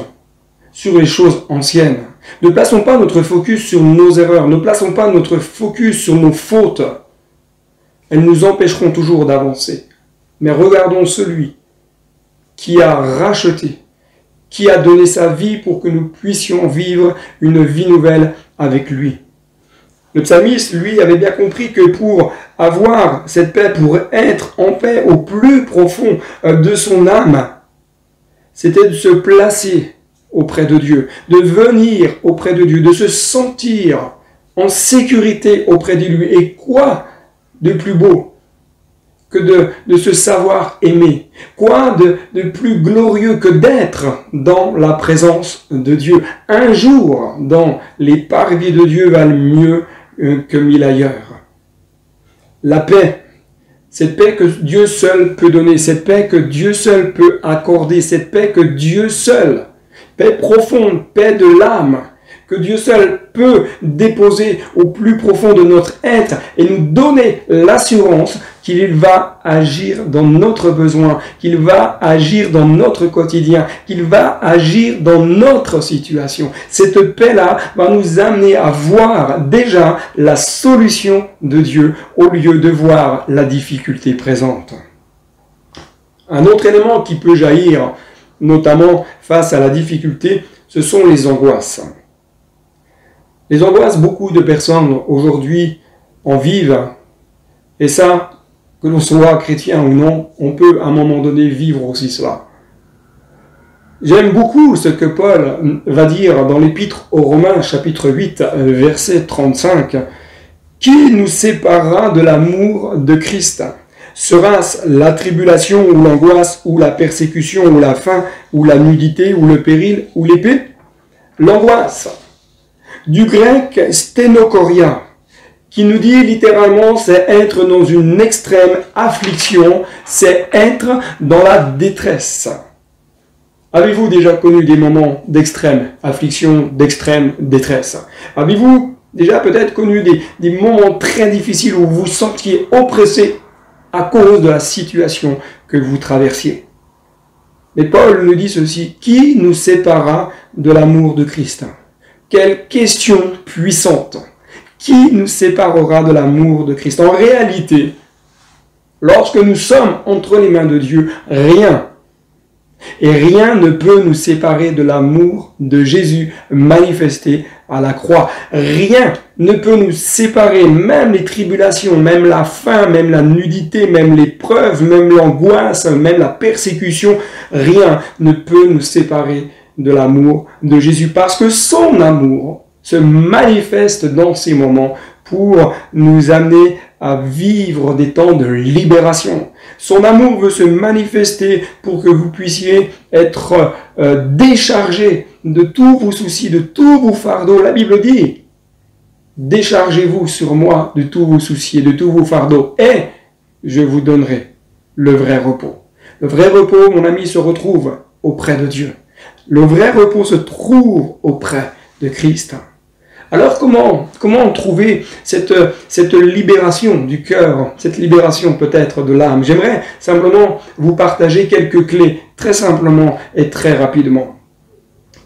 sur les choses anciennes. Ne plaçons pas notre focus sur nos erreurs. Ne plaçons pas notre focus sur nos fautes. Elles nous empêcheront toujours d'avancer. Mais regardons celui qui a racheté, qui a donné sa vie pour que nous puissions vivre une vie nouvelle avec lui. Le psalmiste, lui, avait bien compris que pour avoir cette paix, pour être en paix au plus profond de son âme, c'était de se placer auprès de Dieu, de venir auprès de Dieu, de se sentir en sécurité auprès de lui. Et quoi de plus beau que de se savoir aimer? Quoi de plus glorieux que d'être dans la présence de Dieu? Un jour dans les parvis de Dieu valent mieux que 1000 ailleurs. La paix, cette paix que Dieu seul peut donner, cette paix que Dieu seul peut accorder, cette paix que Dieu seul, paix profonde, paix de l'âme, que Dieu seul peut déposer au plus profond de notre être et nous donner l'assurance qu'il va agir dans notre besoin, qu'il va agir dans notre quotidien, qu'il va agir dans notre situation. Cette paix-là va nous amener à voir déjà la solution de Dieu au lieu de voir la difficulté présente. Un autre élément qui peut jaillir, notamment face à la difficulté, ce sont les angoisses. Les angoisses, beaucoup de personnes aujourd'hui en vivent, et ça, que l'on soit chrétien ou non, on peut à un moment donné vivre aussi cela. J'aime beaucoup ce que Paul va dire dans l'Épître aux Romains, chapitre 8, verset 35. « Qui nous séparera de l'amour de Christ ? Sera-ce la tribulation ou l'angoisse ou la persécution ou la faim ou la nudité ou le péril ou l'épée ?» L'angoisse, du grec sténokoria, qui nous dit littéralement c'est être dans une extrême affliction, c'est être dans la détresse. Avez-vous déjà connu des moments d'extrême affliction, d'extrême détresse? Avez-vous déjà peut-être connu des moments très difficiles où vous vous sentiez oppressé à cause de la situation que vous traversiez? Mais Paul nous dit ceci: qui nous séparera de l'amour de Christ? Quelle question puissante! Qui nous séparera de l'amour de Christ? En réalité, lorsque nous sommes entre les mains de Dieu, rien, et rien ne peut nous séparer de l'amour de Jésus manifesté à la croix. Rien ne peut nous séparer, même les tribulations, même la faim, même la nudité, même l'épreuve, même l'angoisse, même la persécution. Rien ne peut nous séparer de l'amour de Jésus, parce que son amour se manifeste dans ces moments pour nous amener à vivre des temps de libération. Son amour veut se manifester pour que vous puissiez être déchargés de tous vos soucis, de tous vos fardeaux. La Bible dit: déchargez-vous sur moi de tous vos soucis et de tous vos fardeaux, et je vous donnerai le vrai repos. Le vrai repos, mon ami, se retrouve auprès de Dieu. Le vrai repos se trouve auprès de Christ. Alors comment trouver cette libération du cœur, cette libération peut-être de l'âme? J'aimerais simplement vous partager quelques clés, très simplement et très rapidement.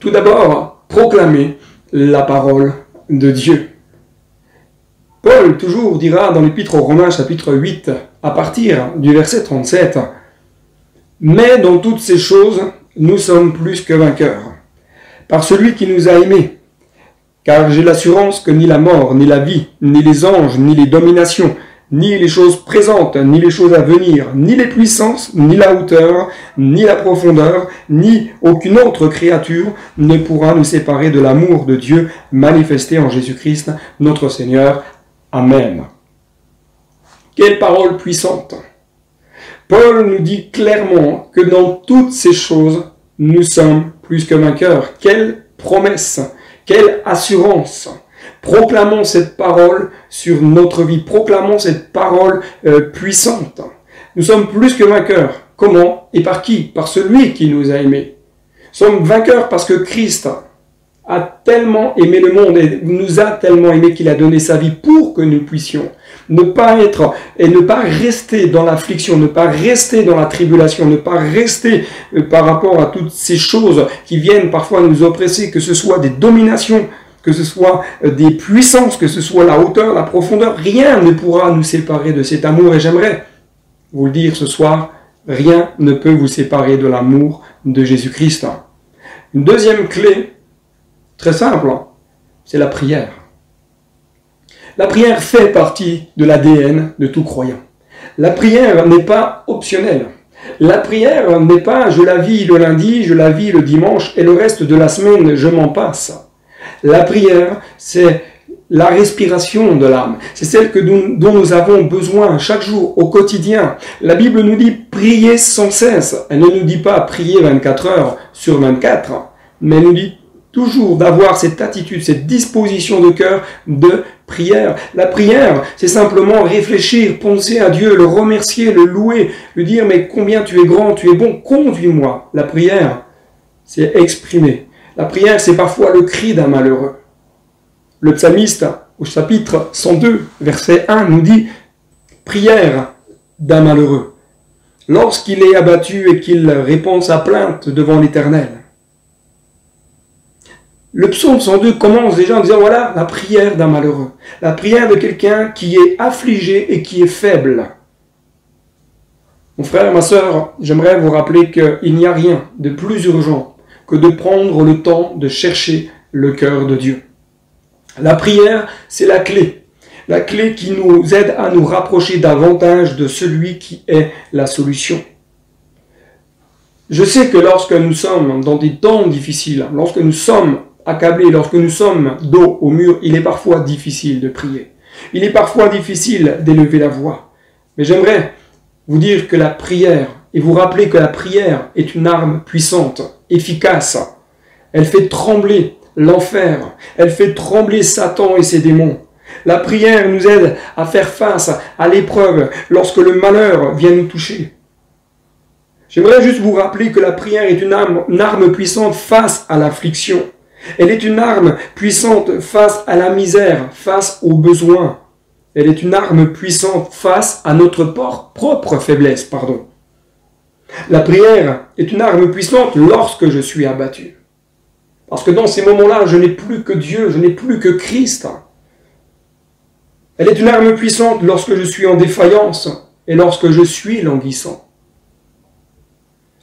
Tout d'abord, proclamer la parole de Dieu. Paul toujours dira dans l'Épître aux Romains chapitre 8, à partir du verset 37, « Mais dans toutes ces choses, nous sommes plus que vainqueurs, par celui qui nous a aimés. Car j'ai l'assurance que ni la mort, ni la vie, ni les anges, ni les dominations, ni les choses présentes, ni les choses à venir, ni les puissances, ni la hauteur, ni la profondeur, ni aucune autre créature ne pourra nous séparer de l'amour de Dieu manifesté en Jésus-Christ, notre Seigneur. Amen. » Quelle parole puissante! Paul nous dit clairement que dans toutes ces choses, nous sommes plus que vainqueurs. Quelle promesse! Quelle assurance! Proclamons cette parole sur notre vie. Proclamons cette parole puissante. Nous sommes plus que vainqueurs. Comment et par qui? Par celui qui nous a aimés. Nous sommes vainqueurs parce que Christ a tellement aimé le monde et nous a tellement aimé qu'il a donné sa vie pour que nous puissions ne pas être et ne pas rester dans l'affliction, ne pas rester dans la tribulation, ne pas rester par rapport à toutes ces choses qui viennent parfois nous oppresser, que ce soit des dominations, que ce soit des puissances, que ce soit la hauteur, la profondeur. Rien ne pourra nous séparer de cet amour, et j'aimerais vous le dire ce soir, rien ne peut vous séparer de l'amour de Jésus-Christ. Une deuxième clé, très simple, c'est la prière. La prière fait partie de l'ADN de tout croyant. La prière n'est pas optionnelle. La prière n'est pas « je la vis le lundi, je la vis le dimanche et le reste de la semaine, je m'en passe ». La prière, c'est la respiration de l'âme. C'est celle dont nous avons besoin chaque jour, au quotidien. La Bible nous dit « prier sans cesse ». Elle ne nous dit pas « prier 24 heures sur 24 », mais elle nous dit toujours d'avoir cette attitude, cette disposition de cœur de prière. La prière, c'est simplement réfléchir, penser à Dieu, le remercier, le louer, lui dire « mais combien tu es grand, tu es bon, conduis-moi ». La prière, c'est exprimer. La prière, c'est parfois le cri d'un malheureux. Le psalmiste, au chapitre 102, verset 1, nous dit « prière d'un malheureux, lorsqu'il est abattu et qu'il répand sa plainte devant l'Éternel ». Le psaume 102 commence déjà en disant, voilà, la prière d'un malheureux. La prière de quelqu'un qui est affligé et qui est faible. Mon frère, ma sœur, j'aimerais vous rappeler qu'il n'y a rien de plus urgent que de prendre le temps de chercher le cœur de Dieu. La prière, c'est la clé. La clé qui nous aide à nous rapprocher davantage de celui qui est la solution. Je sais que lorsque nous sommes dans des temps difficiles, lorsque nous sommes accablés, lorsque nous sommes dos au mur, il est parfois difficile de prier. Il est parfois difficile d'élever la voix. Mais j'aimerais vous dire que la prière, et vous rappeler que la prière est une arme puissante, efficace. Elle fait trembler l'enfer, elle fait trembler Satan et ses démons. La prière nous aide à faire face à l'épreuve lorsque le malheur vient nous toucher. J'aimerais juste vous rappeler que la prière est une arme puissante face à l'affliction. Elle est une arme puissante face à la misère, face aux besoins. Elle est une arme puissante face à notre propre faiblesse. La prière est une arme puissante lorsque je suis abattu. Parce que dans ces moments-là, je n'ai plus que Dieu, je n'ai plus que Christ. Elle est une arme puissante lorsque je suis en défaillance et lorsque je suis languissant.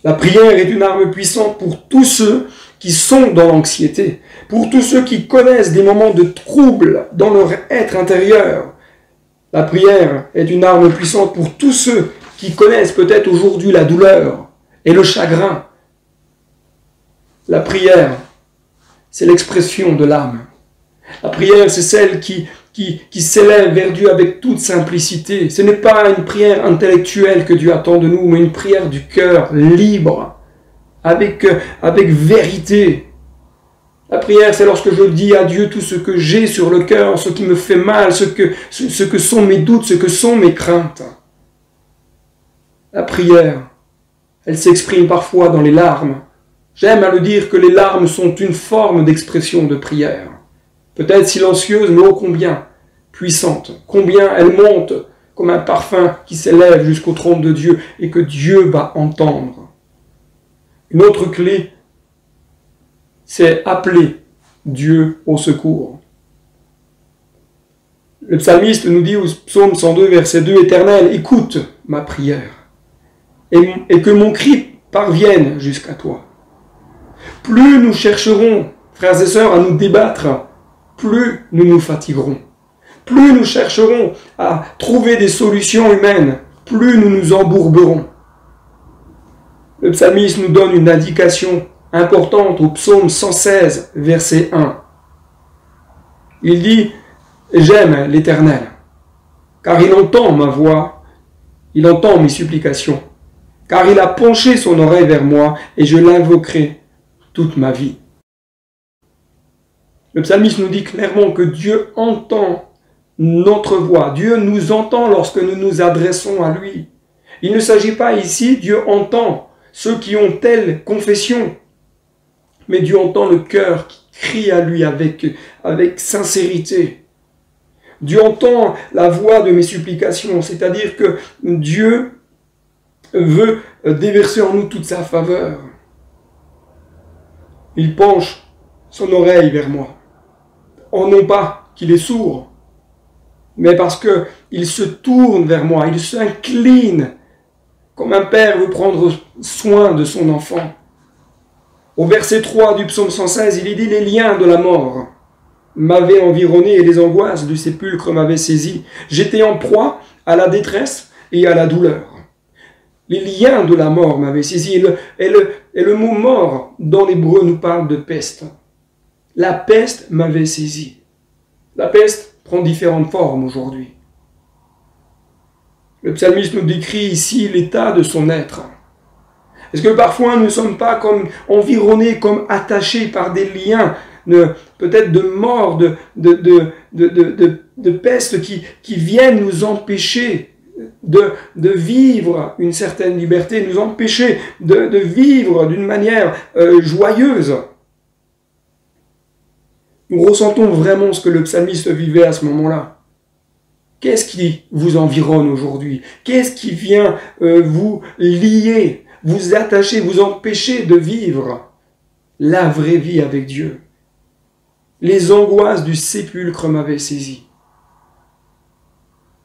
La prière est une arme puissante pour tous ceux qui sont dans l'anxiété, pour tous ceux qui connaissent des moments de trouble dans leur être intérieur. La prière est une arme puissante pour tous ceux qui connaissent peut-être aujourd'hui la douleur et le chagrin. La prière, c'est l'expression de l'âme. La prière, c'est celle qui s'élève vers Dieu avec toute simplicité. Ce n'est pas une prière intellectuelle que Dieu attend de nous, mais une prière du cœur, libre, avec vérité. La prière, c'est lorsque je dis à Dieu tout ce que j'ai sur le cœur, ce qui me fait mal, ce que sont mes doutes, ce que sont mes craintes. La prière, elle s'exprime parfois dans les larmes. J'aime à le dire que les larmes sont une forme d'expression de prière. Peut-être silencieuse, mais ô combien puissante, combien elle monte comme un parfum qui s'élève jusqu'au trône de Dieu et que Dieu va entendre. Une autre clé, c'est appeler Dieu au secours. Le psalmiste nous dit au psaume 102, verset 2, « Éternel, écoute ma prière, et que mon cri parvienne jusqu'à toi. » Plus nous chercherons, frères et sœurs, à nous débattre, plus nous nous fatiguerons. Plus nous chercherons à trouver des solutions humaines, plus nous nous embourberons. Le psalmiste nous donne une indication importante au psaume 116, verset 1. Il dit « J'aime l'Éternel, car il entend ma voix, il entend mes supplications, car il a penché son oreille vers moi, et je l'invoquerai toute ma vie. » Le psalmiste nous dit clairement que Dieu entend notre voix. Dieu nous entend lorsque nous nous adressons à lui. Il ne s'agit pas ici, Dieu entend ceux qui ont telle confession, mais Dieu entend le cœur qui crie à lui avec sincérité. Dieu entend la voix de mes supplications, c'est-à-dire que Dieu veut déverser en nous toute sa faveur. Il penche son oreille vers moi. Oh, non pas qu'il est sourd, mais parce qu'il se tourne vers moi, il s'incline, comme un père veut prendre soin de son enfant. Au verset 3 du psaume 116, il est dit « Les liens de la mort m'avaient environné et les angoisses du sépulcre m'avaient saisi. J'étais en proie à la détresse et à la douleur. » Les liens de la mort m'avaient saisi. Et le mot « mort » dans l'hébreu nous parle de peste. La peste m'avait saisi. La peste prend différentes formes aujourd'hui. Le psalmiste nous décrit ici l'état de son être. Est-ce que parfois nous ne sommes pas comme environnés, comme attachés par des liens, peut-être de mort, de peste qui viennent nous empêcher de vivre une certaine liberté, nous empêcher de vivre d'une manière joyeuse? Nous ressentons vraiment ce que le psalmiste vivait à ce moment-là. Qu'est-ce qui vous environne aujourd'hui? Qu'est-ce qui vient vous lier, vous attacher, vous empêcher de vivre la vraie vie avec Dieu? Les angoisses du sépulcre m'avaient saisi.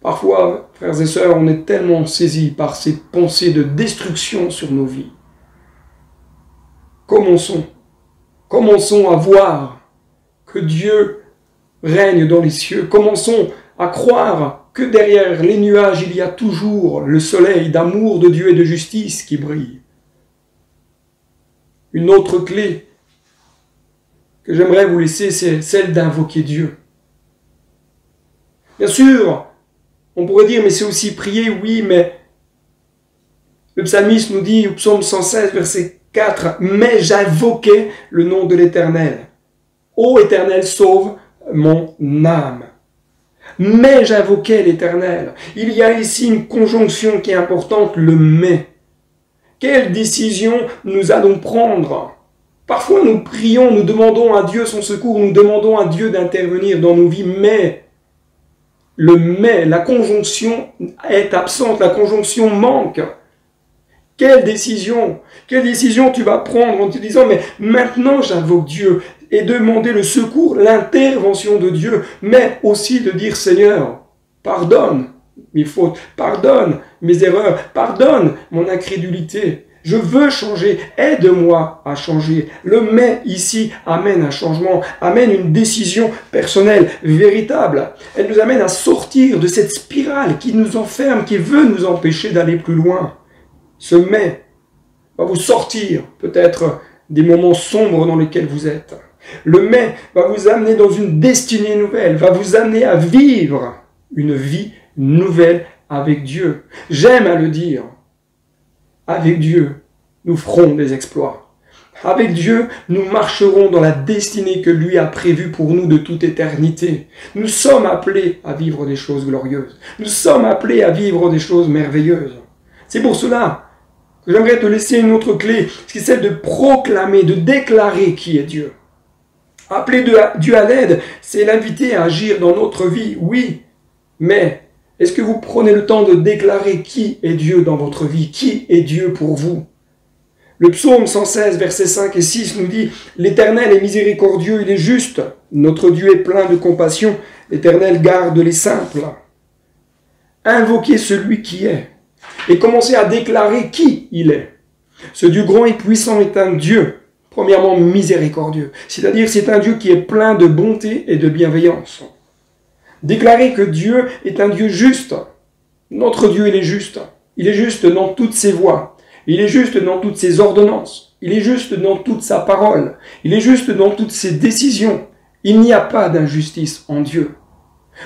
Parfois, frères et sœurs, on est tellement saisis par ces pensées de destruction sur nos vies. Commençons à voir que Dieu règne dans les cieux. Commençons à croire que derrière les nuages, il y a toujours le soleil d'amour de Dieu et de justice qui brille. Une autre clé que j'aimerais vous laisser, c'est celle d'invoquer Dieu. Bien sûr, on pourrait dire, mais c'est aussi prier, oui, mais le psalmiste nous dit au psaume 116, verset 4, « Mais j'invoquais le nom de l'Éternel. Ô Éternel, sauve mon âme. » Mais j'invoquais l'Éternel. Il y a ici une conjonction qui est importante, le mais. Quelle décision nous allons prendre? Parfois nous prions, nous demandons à Dieu son secours, nous demandons à Dieu d'intervenir dans nos vies, mais le mais, la conjonction est absente, la conjonction manque. Quelle décision tu vas prendre en te disant, mais maintenant j'invoque Dieu et demander le secours, l'intervention de Dieu, mais aussi de dire, Seigneur, pardonne mes fautes, pardonne mes erreurs, pardonne mon incrédulité. Je veux changer, aide-moi à changer. Le mais ici amène un changement, amène une décision personnelle, véritable. Elle nous amène à sortir de cette spirale qui nous enferme, qui veut nous empêcher d'aller plus loin. Ce mais va vous sortir peut-être des moments sombres dans lesquels vous êtes. Le mais va vous amener dans une destinée nouvelle, va vous amener à vivre une vie nouvelle avec Dieu. J'aime à le dire. Avec Dieu, nous ferons des exploits. Avec Dieu, nous marcherons dans la destinée que lui a prévue pour nous de toute éternité. Nous sommes appelés à vivre des choses glorieuses. Nous sommes appelés à vivre des choses merveilleuses. C'est pour cela que j'aimerais te laisser une autre clé, c'est celle de proclamer, de déclarer qui est Dieu. Appeler Dieu à l'aide, c'est l'inviter à agir dans notre vie, oui, mais est-ce que vous prenez le temps de déclarer qui est Dieu dans votre vie? Qui est Dieu pour vous? Le psaume 116, versets 5 et 6 nous dit « L'Éternel est miséricordieux, il est juste. Notre Dieu est plein de compassion. L'Éternel garde les simples. » Invoquez celui qui est et commencez à déclarer qui il est. Ce Dieu grand et puissant est un Dieu, premièrement miséricordieux. C'est-à-dire c'est un Dieu qui est plein de bonté et de bienveillance. Déclarer que Dieu est un Dieu juste. Notre Dieu, il est juste. Il est juste dans toutes ses voies. Il est juste dans toutes ses ordonnances. Il est juste dans toute sa parole. Il est juste dans toutes ses décisions. Il n'y a pas d'injustice en Dieu.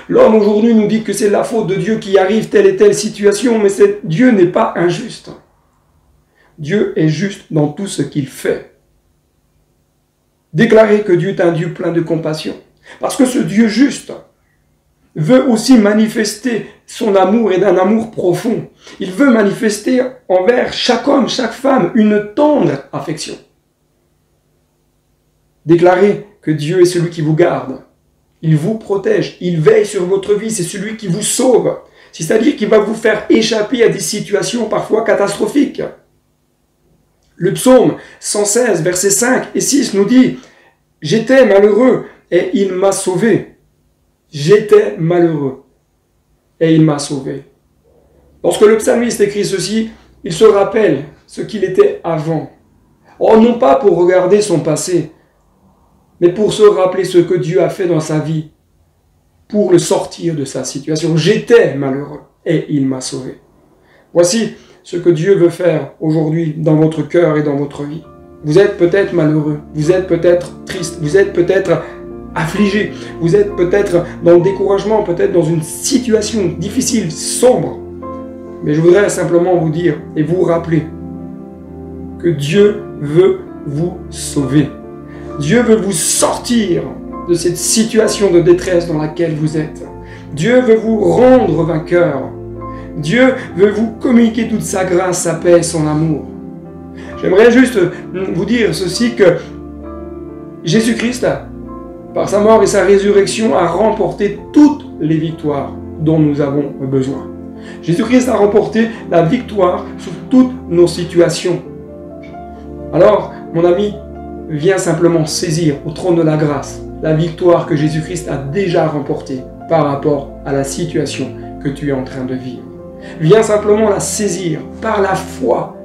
L'homme aujourd'hui nous dit que c'est la faute de Dieu qui arrive telle et telle situation, mais Dieu n'est pas injuste. Dieu est juste dans tout ce qu'il fait. Déclarer que Dieu est un Dieu plein de compassion. Parce que ce Dieu juste veut aussi manifester son amour et d'un amour profond. Il veut manifester envers chaque homme, chaque femme, une tendre affection. Déclarez que Dieu est celui qui vous garde. Il vous protège, il veille sur votre vie, c'est celui qui vous sauve. C'est-à-dire qu'il va vous faire échapper à des situations parfois catastrophiques. Le psaume 116, versets 5 et 6 nous dit « J'étais malheureux et il m'a sauvé. J'étais malheureux et il m'a sauvé. » Lorsque le psalmiste écrit ceci, il se rappelle ce qu'il était avant. Oh, non pas pour regarder son passé, mais pour se rappeler ce que Dieu a fait dans sa vie, pour le sortir de sa situation. J'étais malheureux et il m'a sauvé. Voici ce que Dieu veut faire aujourd'hui dans votre cœur et dans votre vie. Vous êtes peut-être malheureux, vous êtes peut-être triste, vous êtes peut-être affligé, vous êtes peut-être dans le découragement, peut-être dans une situation difficile, sombre. Mais je voudrais simplement vous dire et vous rappeler que Dieu veut vous sauver. Dieu veut vous sortir de cette situation de détresse dans laquelle vous êtes. Dieu veut vous rendre vainqueur. Dieu veut vous communiquer toute sa grâce, sa paix, son amour. J'aimerais juste vous dire ceci, que Jésus-Christ, par sa mort et sa résurrection, a remporté toutes les victoires dont nous avons besoin. Jésus-Christ a remporté la victoire sur toutes nos situations. Alors, mon ami, viens simplement saisir au trône de la grâce la victoire que Jésus-Christ a déjà remportée par rapport à la situation que tu es en train de vivre. Viens simplement la saisir par la foi.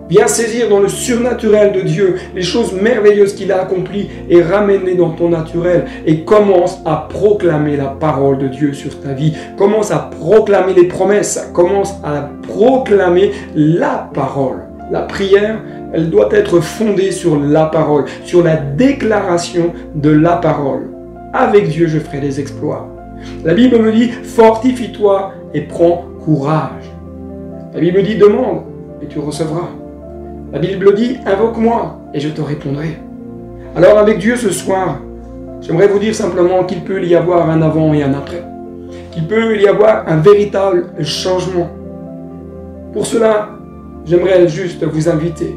Viens saisir dans le surnaturel de Dieu les choses merveilleuses qu'il a accomplies et ramène-les dans ton naturel et commence à proclamer la parole de Dieu sur ta vie. Commence à proclamer les promesses. Commence à proclamer la parole. La prière, elle doit être fondée sur la parole, sur la déclaration de la parole. Avec Dieu, je ferai des exploits. La Bible me dit, fortifie-toi et prends courage. La Bible dit, demande et tu recevras. La Bible dit, invoque-moi et je te répondrai. Alors avec Dieu ce soir, j'aimerais vous dire simplement qu'il peut y avoir un avant et un après. qu'il peut y avoir un véritable changement. Pour cela, j'aimerais juste vous inviter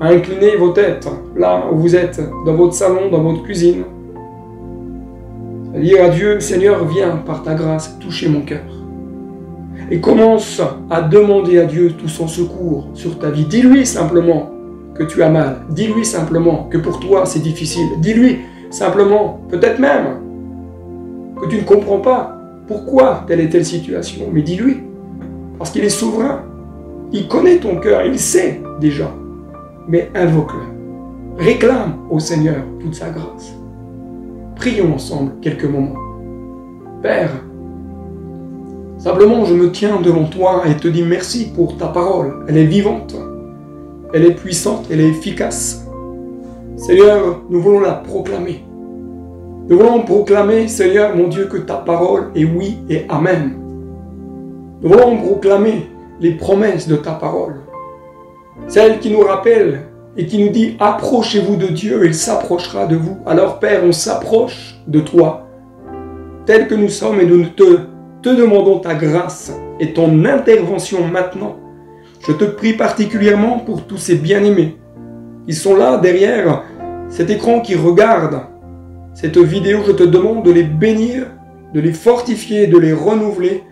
à incliner vos têtes là où vous êtes, dans votre salon, dans votre cuisine. À dire à Dieu, Seigneur, viens par ta grâce toucher mon cœur. Et commence à demander à Dieu tout son secours sur ta vie. Dis-lui simplement que tu as mal. Dis-lui simplement que pour toi c'est difficile. Dis-lui simplement, peut-être même, que tu ne comprends pas pourquoi telle et telle situation. Mais dis-lui, parce qu'il est souverain. Il connaît ton cœur, il sait déjà. Mais invoque-le. Réclame au Seigneur toute sa grâce. Prions ensemble quelques moments. Père, simplement je me tiens devant toi et te dis merci pour ta parole. Elle est vivante, elle est puissante, elle est efficace. Seigneur, nous voulons la proclamer. Nous voulons proclamer, Seigneur mon Dieu, que ta parole est oui et amen. Nous voulons proclamer les promesses de ta parole. Celle qui nous rappelle et qui nous dit « Approchez-vous de Dieu, il s'approchera de vous. » Alors Père, on s'approche de toi, tel que nous sommes, et nous te demandons ta grâce et ton intervention maintenant. Je te prie particulièrement pour tous ces bien-aimés. Ils sont là, derrière cet écran qui regarde cette vidéo. Je te demande de les bénir, de les fortifier, de les renouveler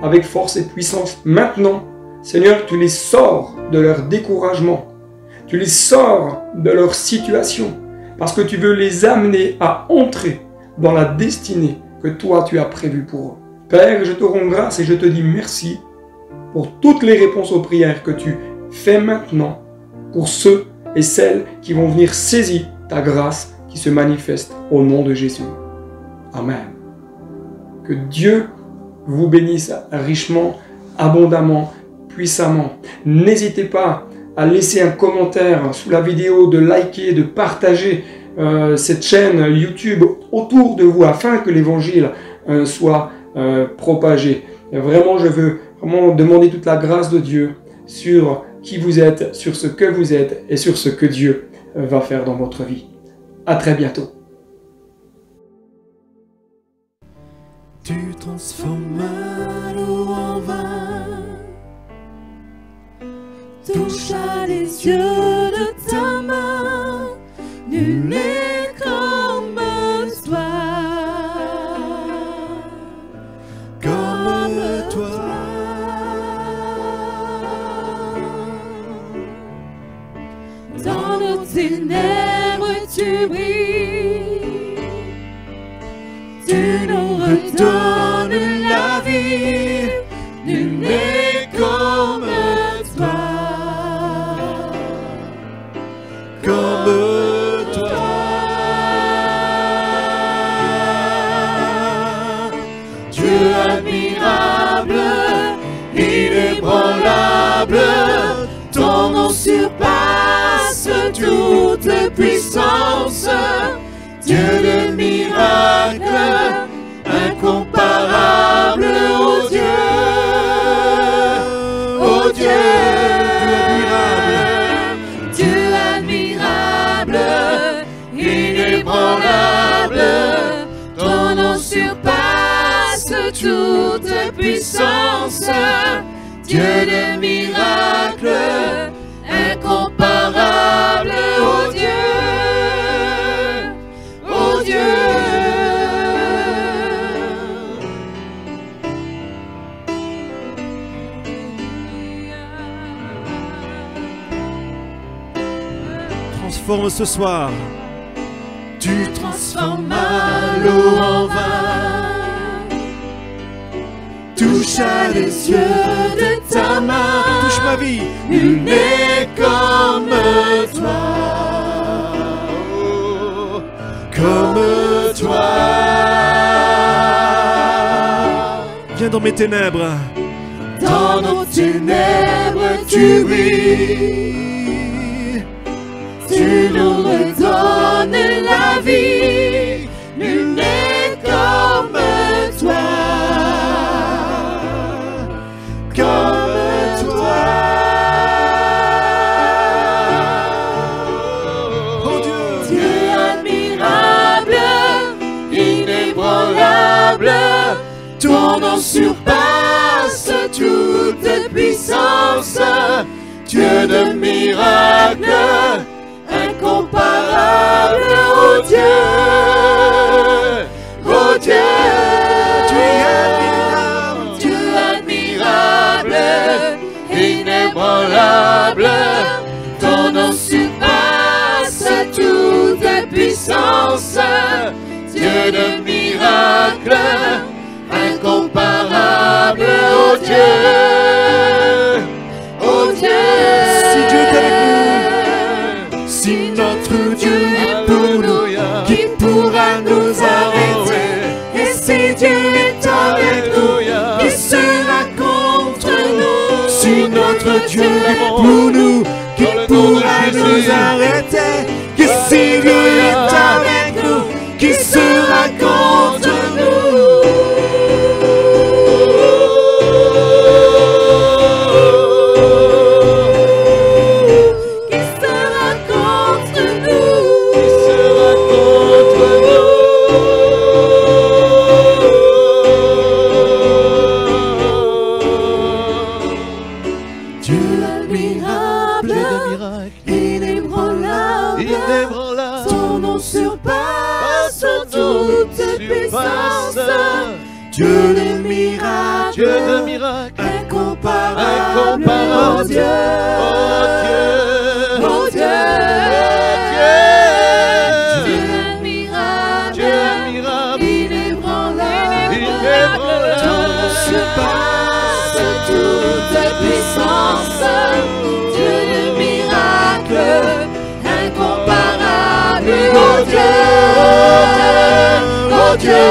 avec force et puissance maintenant. Seigneur, tu les sors de leur découragement. Tu les sors de leur situation parce que tu veux les amener à entrer dans la destinée que toi tu as prévue pour eux. Père, je te rends grâce et je te dis merci pour toutes les réponses aux prières que tu fais maintenant pour ceux et celles qui vont venir saisir ta grâce qui se manifeste au nom de Jésus. Amen. Que Dieu vous bénisse richement, abondamment, puissamment. N'hésitez pas à laisser un commentaire sous la vidéo, de liker, de partager cette chaîne YouTube autour de vous afin que l'évangile soit propagé. Et vraiment, je veux vraiment demander toute la grâce de Dieu sur qui vous êtes, sur ce que vous êtes et sur ce que Dieu va faire dans votre vie. À très bientôt. Tu transformes l'eau en vin, touche à les yeux de ta main, nul n'est comme toi, comme toi. Dans nos ténèbres tu brilles, tu nous redonnes la vie, nul n'est comme toi, comme toi. Dieu admirable, inébranlable, ton nom surpasse toute puissance. Dieu de miracles, incomparable, oh Dieu, oh Dieu, Dieu admirable, inébranlable, ton nom surpasse toute puissance. Dieu de miracles, incomparable, oh Dieu, oh Dieu. Transforme ce soir. Tu transformes l'eau en vin, touche à les yeux de ta main, Touche ma vie. nul n'est comme toi, Oh, comme toi. viens dans mes ténèbres. Dans nos ténèbres tu brilles, tu nous redonnes la vie, nul n'est comme toi, comme toi. Oh Dieu. Dieu admirable, inébranlable, ton nom surpasse toute puissance, Dieu de miracles, incomparable, oh Dieu, oh Dieu, tu es admirable, inébranlable, ton nom surpasse toute puissance, Dieu de miracles, incomparable, oh Dieu, oh Dieu. Si Dieu est avec nous, si notre Dieu est pour nous, qui pourra nous arrêter? Et si Dieu est avec nous, qui sera contre nous? Si notre Dieu est pour nous, qui pourra nous arrêter? Et si Dieu est avec nous, qui sera contre nous? Dieu de miracles, Dieu de miracles, incomparable, incomparable, oh Dieu, oh Dieu, oh Dieu, oh Dieu, Dieu de miracles, Dieu de miracles, inébranlable, inébranlable, ton nom surpasse toute puissance, Dieu de miracles, incomparable, oh Dieu, oh Dieu.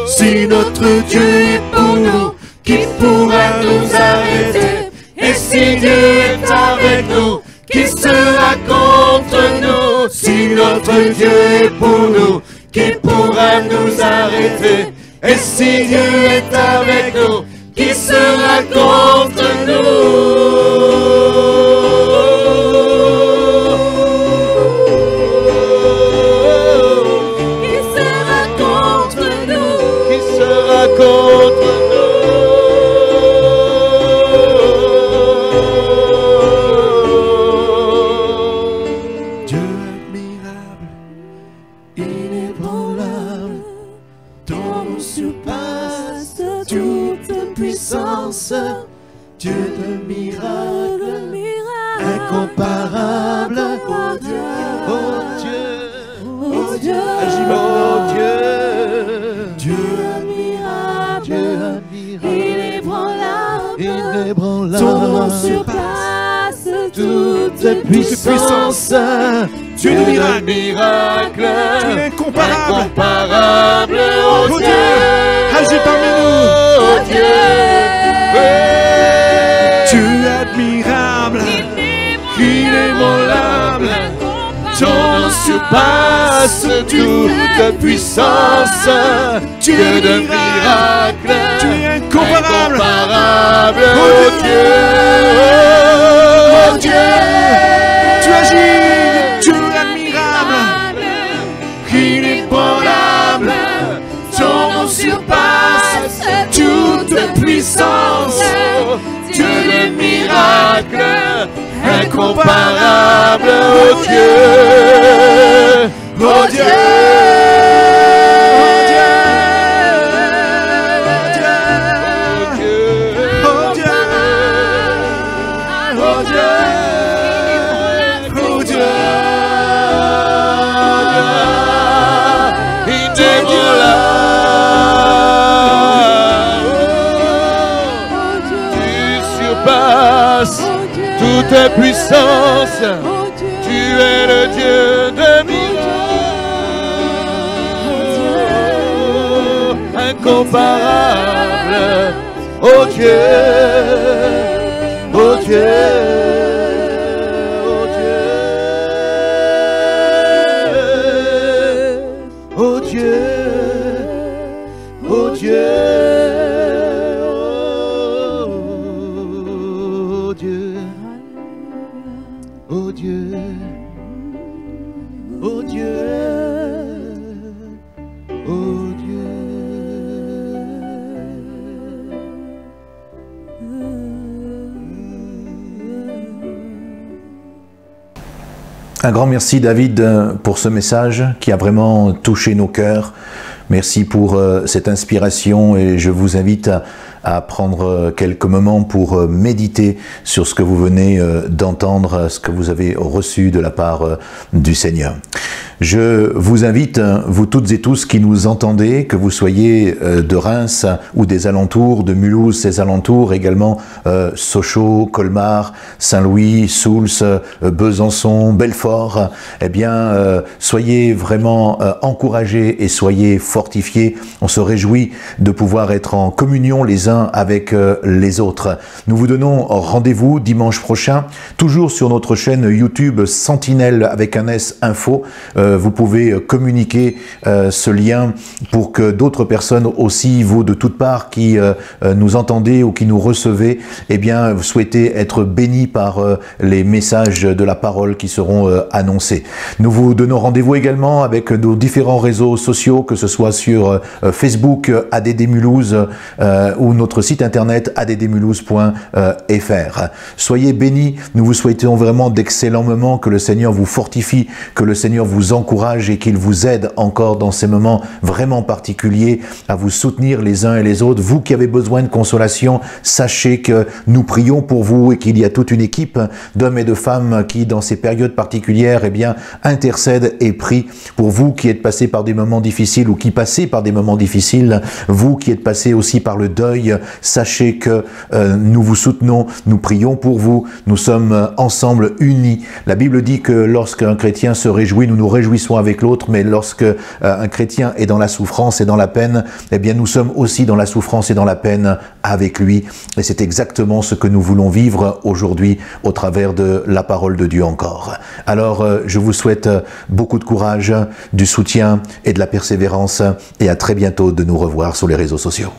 Si notre Dieu est pour nous, qui pourra nous arrêter? Et si Dieu est avec nous, qui sera contre nous? Si notre Dieu est pour nous, qui pourra nous arrêter? Et si Dieu est avec nous, qui sera contre nous? contre nous. Dieu admirable, inébranlable, ton nom surpasse toute puissance, Dieu de miracles, incomparable, oh Dieu, oh Dieu, oh Dieu, agis oh Dieu, Dieu inébranlable, ton nom surpasse toute puissance, Dieu de miracles, miracle, tu es incomparable, incomparable, oh oh Dieu, Dieu, agis parmi nous, oh Dieu, tu es admirable, inébranlable, ton nom surpasse toute puissance, Dieu de miracles, tu es incomparable, oh Dieu, oh Dieu, tu agis, tu es admirable, inébranlable, ton nom surpasse toute puissance, Dieu de miracles, incomparable, oh Dieu, oh Dieu, oh Dieu, oh Dieu, oh Dieu, oh Dieu, tu surpasses toute puissance, tu es le Dieu de miracles, incomparable, oh Dieu, oh Dieu, oh Dieu, oh Dieu, oh Dieu, oh Dieu, oh Dieu, oh Dieu, oh Dieu. Un grand merci David pour ce message qui a vraiment touché nos cœurs. Merci pour cette inspiration et je vous invite à prendre quelques moments pour méditer sur ce que vous venez d'entendre, ce que vous avez reçu de la part du Seigneur. Je vous invite, vous toutes et tous qui nous entendez, que vous soyez de Reims ou des alentours, de Mulhouse, ses alentours, également Sochaux, Colmar, Saint-Louis, Souls, Besançon, Belfort, eh bien, soyez vraiment encouragés et soyez fortifiés. On se réjouit de pouvoir être en communion les uns avec les autres. Nous vous donnons rendez-vous dimanche prochain, toujours sur notre chaîne YouTube Sentinelle avec un S Info. Vous pouvez communiquer ce lien pour que d'autres personnes aussi, vous de toutes parts qui nous entendez ou qui nous recevez, eh bien, vous souhaitez être bénis par les messages de la parole qui seront annoncés. Nous vous donnons rendez-vous également avec nos différents réseaux sociaux, que ce soit sur Facebook ADD Mulhouse ou notre site internet addmulhouse.fr. Soyez bénis, nous vous souhaitons vraiment d'excellents moments, que le Seigneur vous fortifie, que le Seigneur vous encourage et qu'il vous aide encore dans ces moments vraiment particuliers à vous soutenir les uns et les autres. Vous qui avez besoin de consolation, sachez que nous prions pour vous et qu'il y a toute une équipe d'hommes et de femmes qui, dans ces périodes particulières, eh bien, intercèdent et prient pour vous qui êtes passés par des moments difficiles ou qui passez par des moments difficiles, vous qui êtes passés aussi par le deuil, sachez que nous vous soutenons, nous prions pour vous, nous sommes ensemble unis. La Bible dit que lorsqu'un chrétien se réjouit, nous nous réjouissons avec l'autre, mais lorsque un chrétien est dans la souffrance et dans la peine, eh bien nous sommes aussi dans la souffrance et dans la peine avec lui. Et c'est exactement ce que nous voulons vivre aujourd'hui au travers de la parole de Dieu encore. Alors je vous souhaite beaucoup de courage, du soutien et de la persévérance et à très bientôt de nous revoir sur les réseaux sociaux.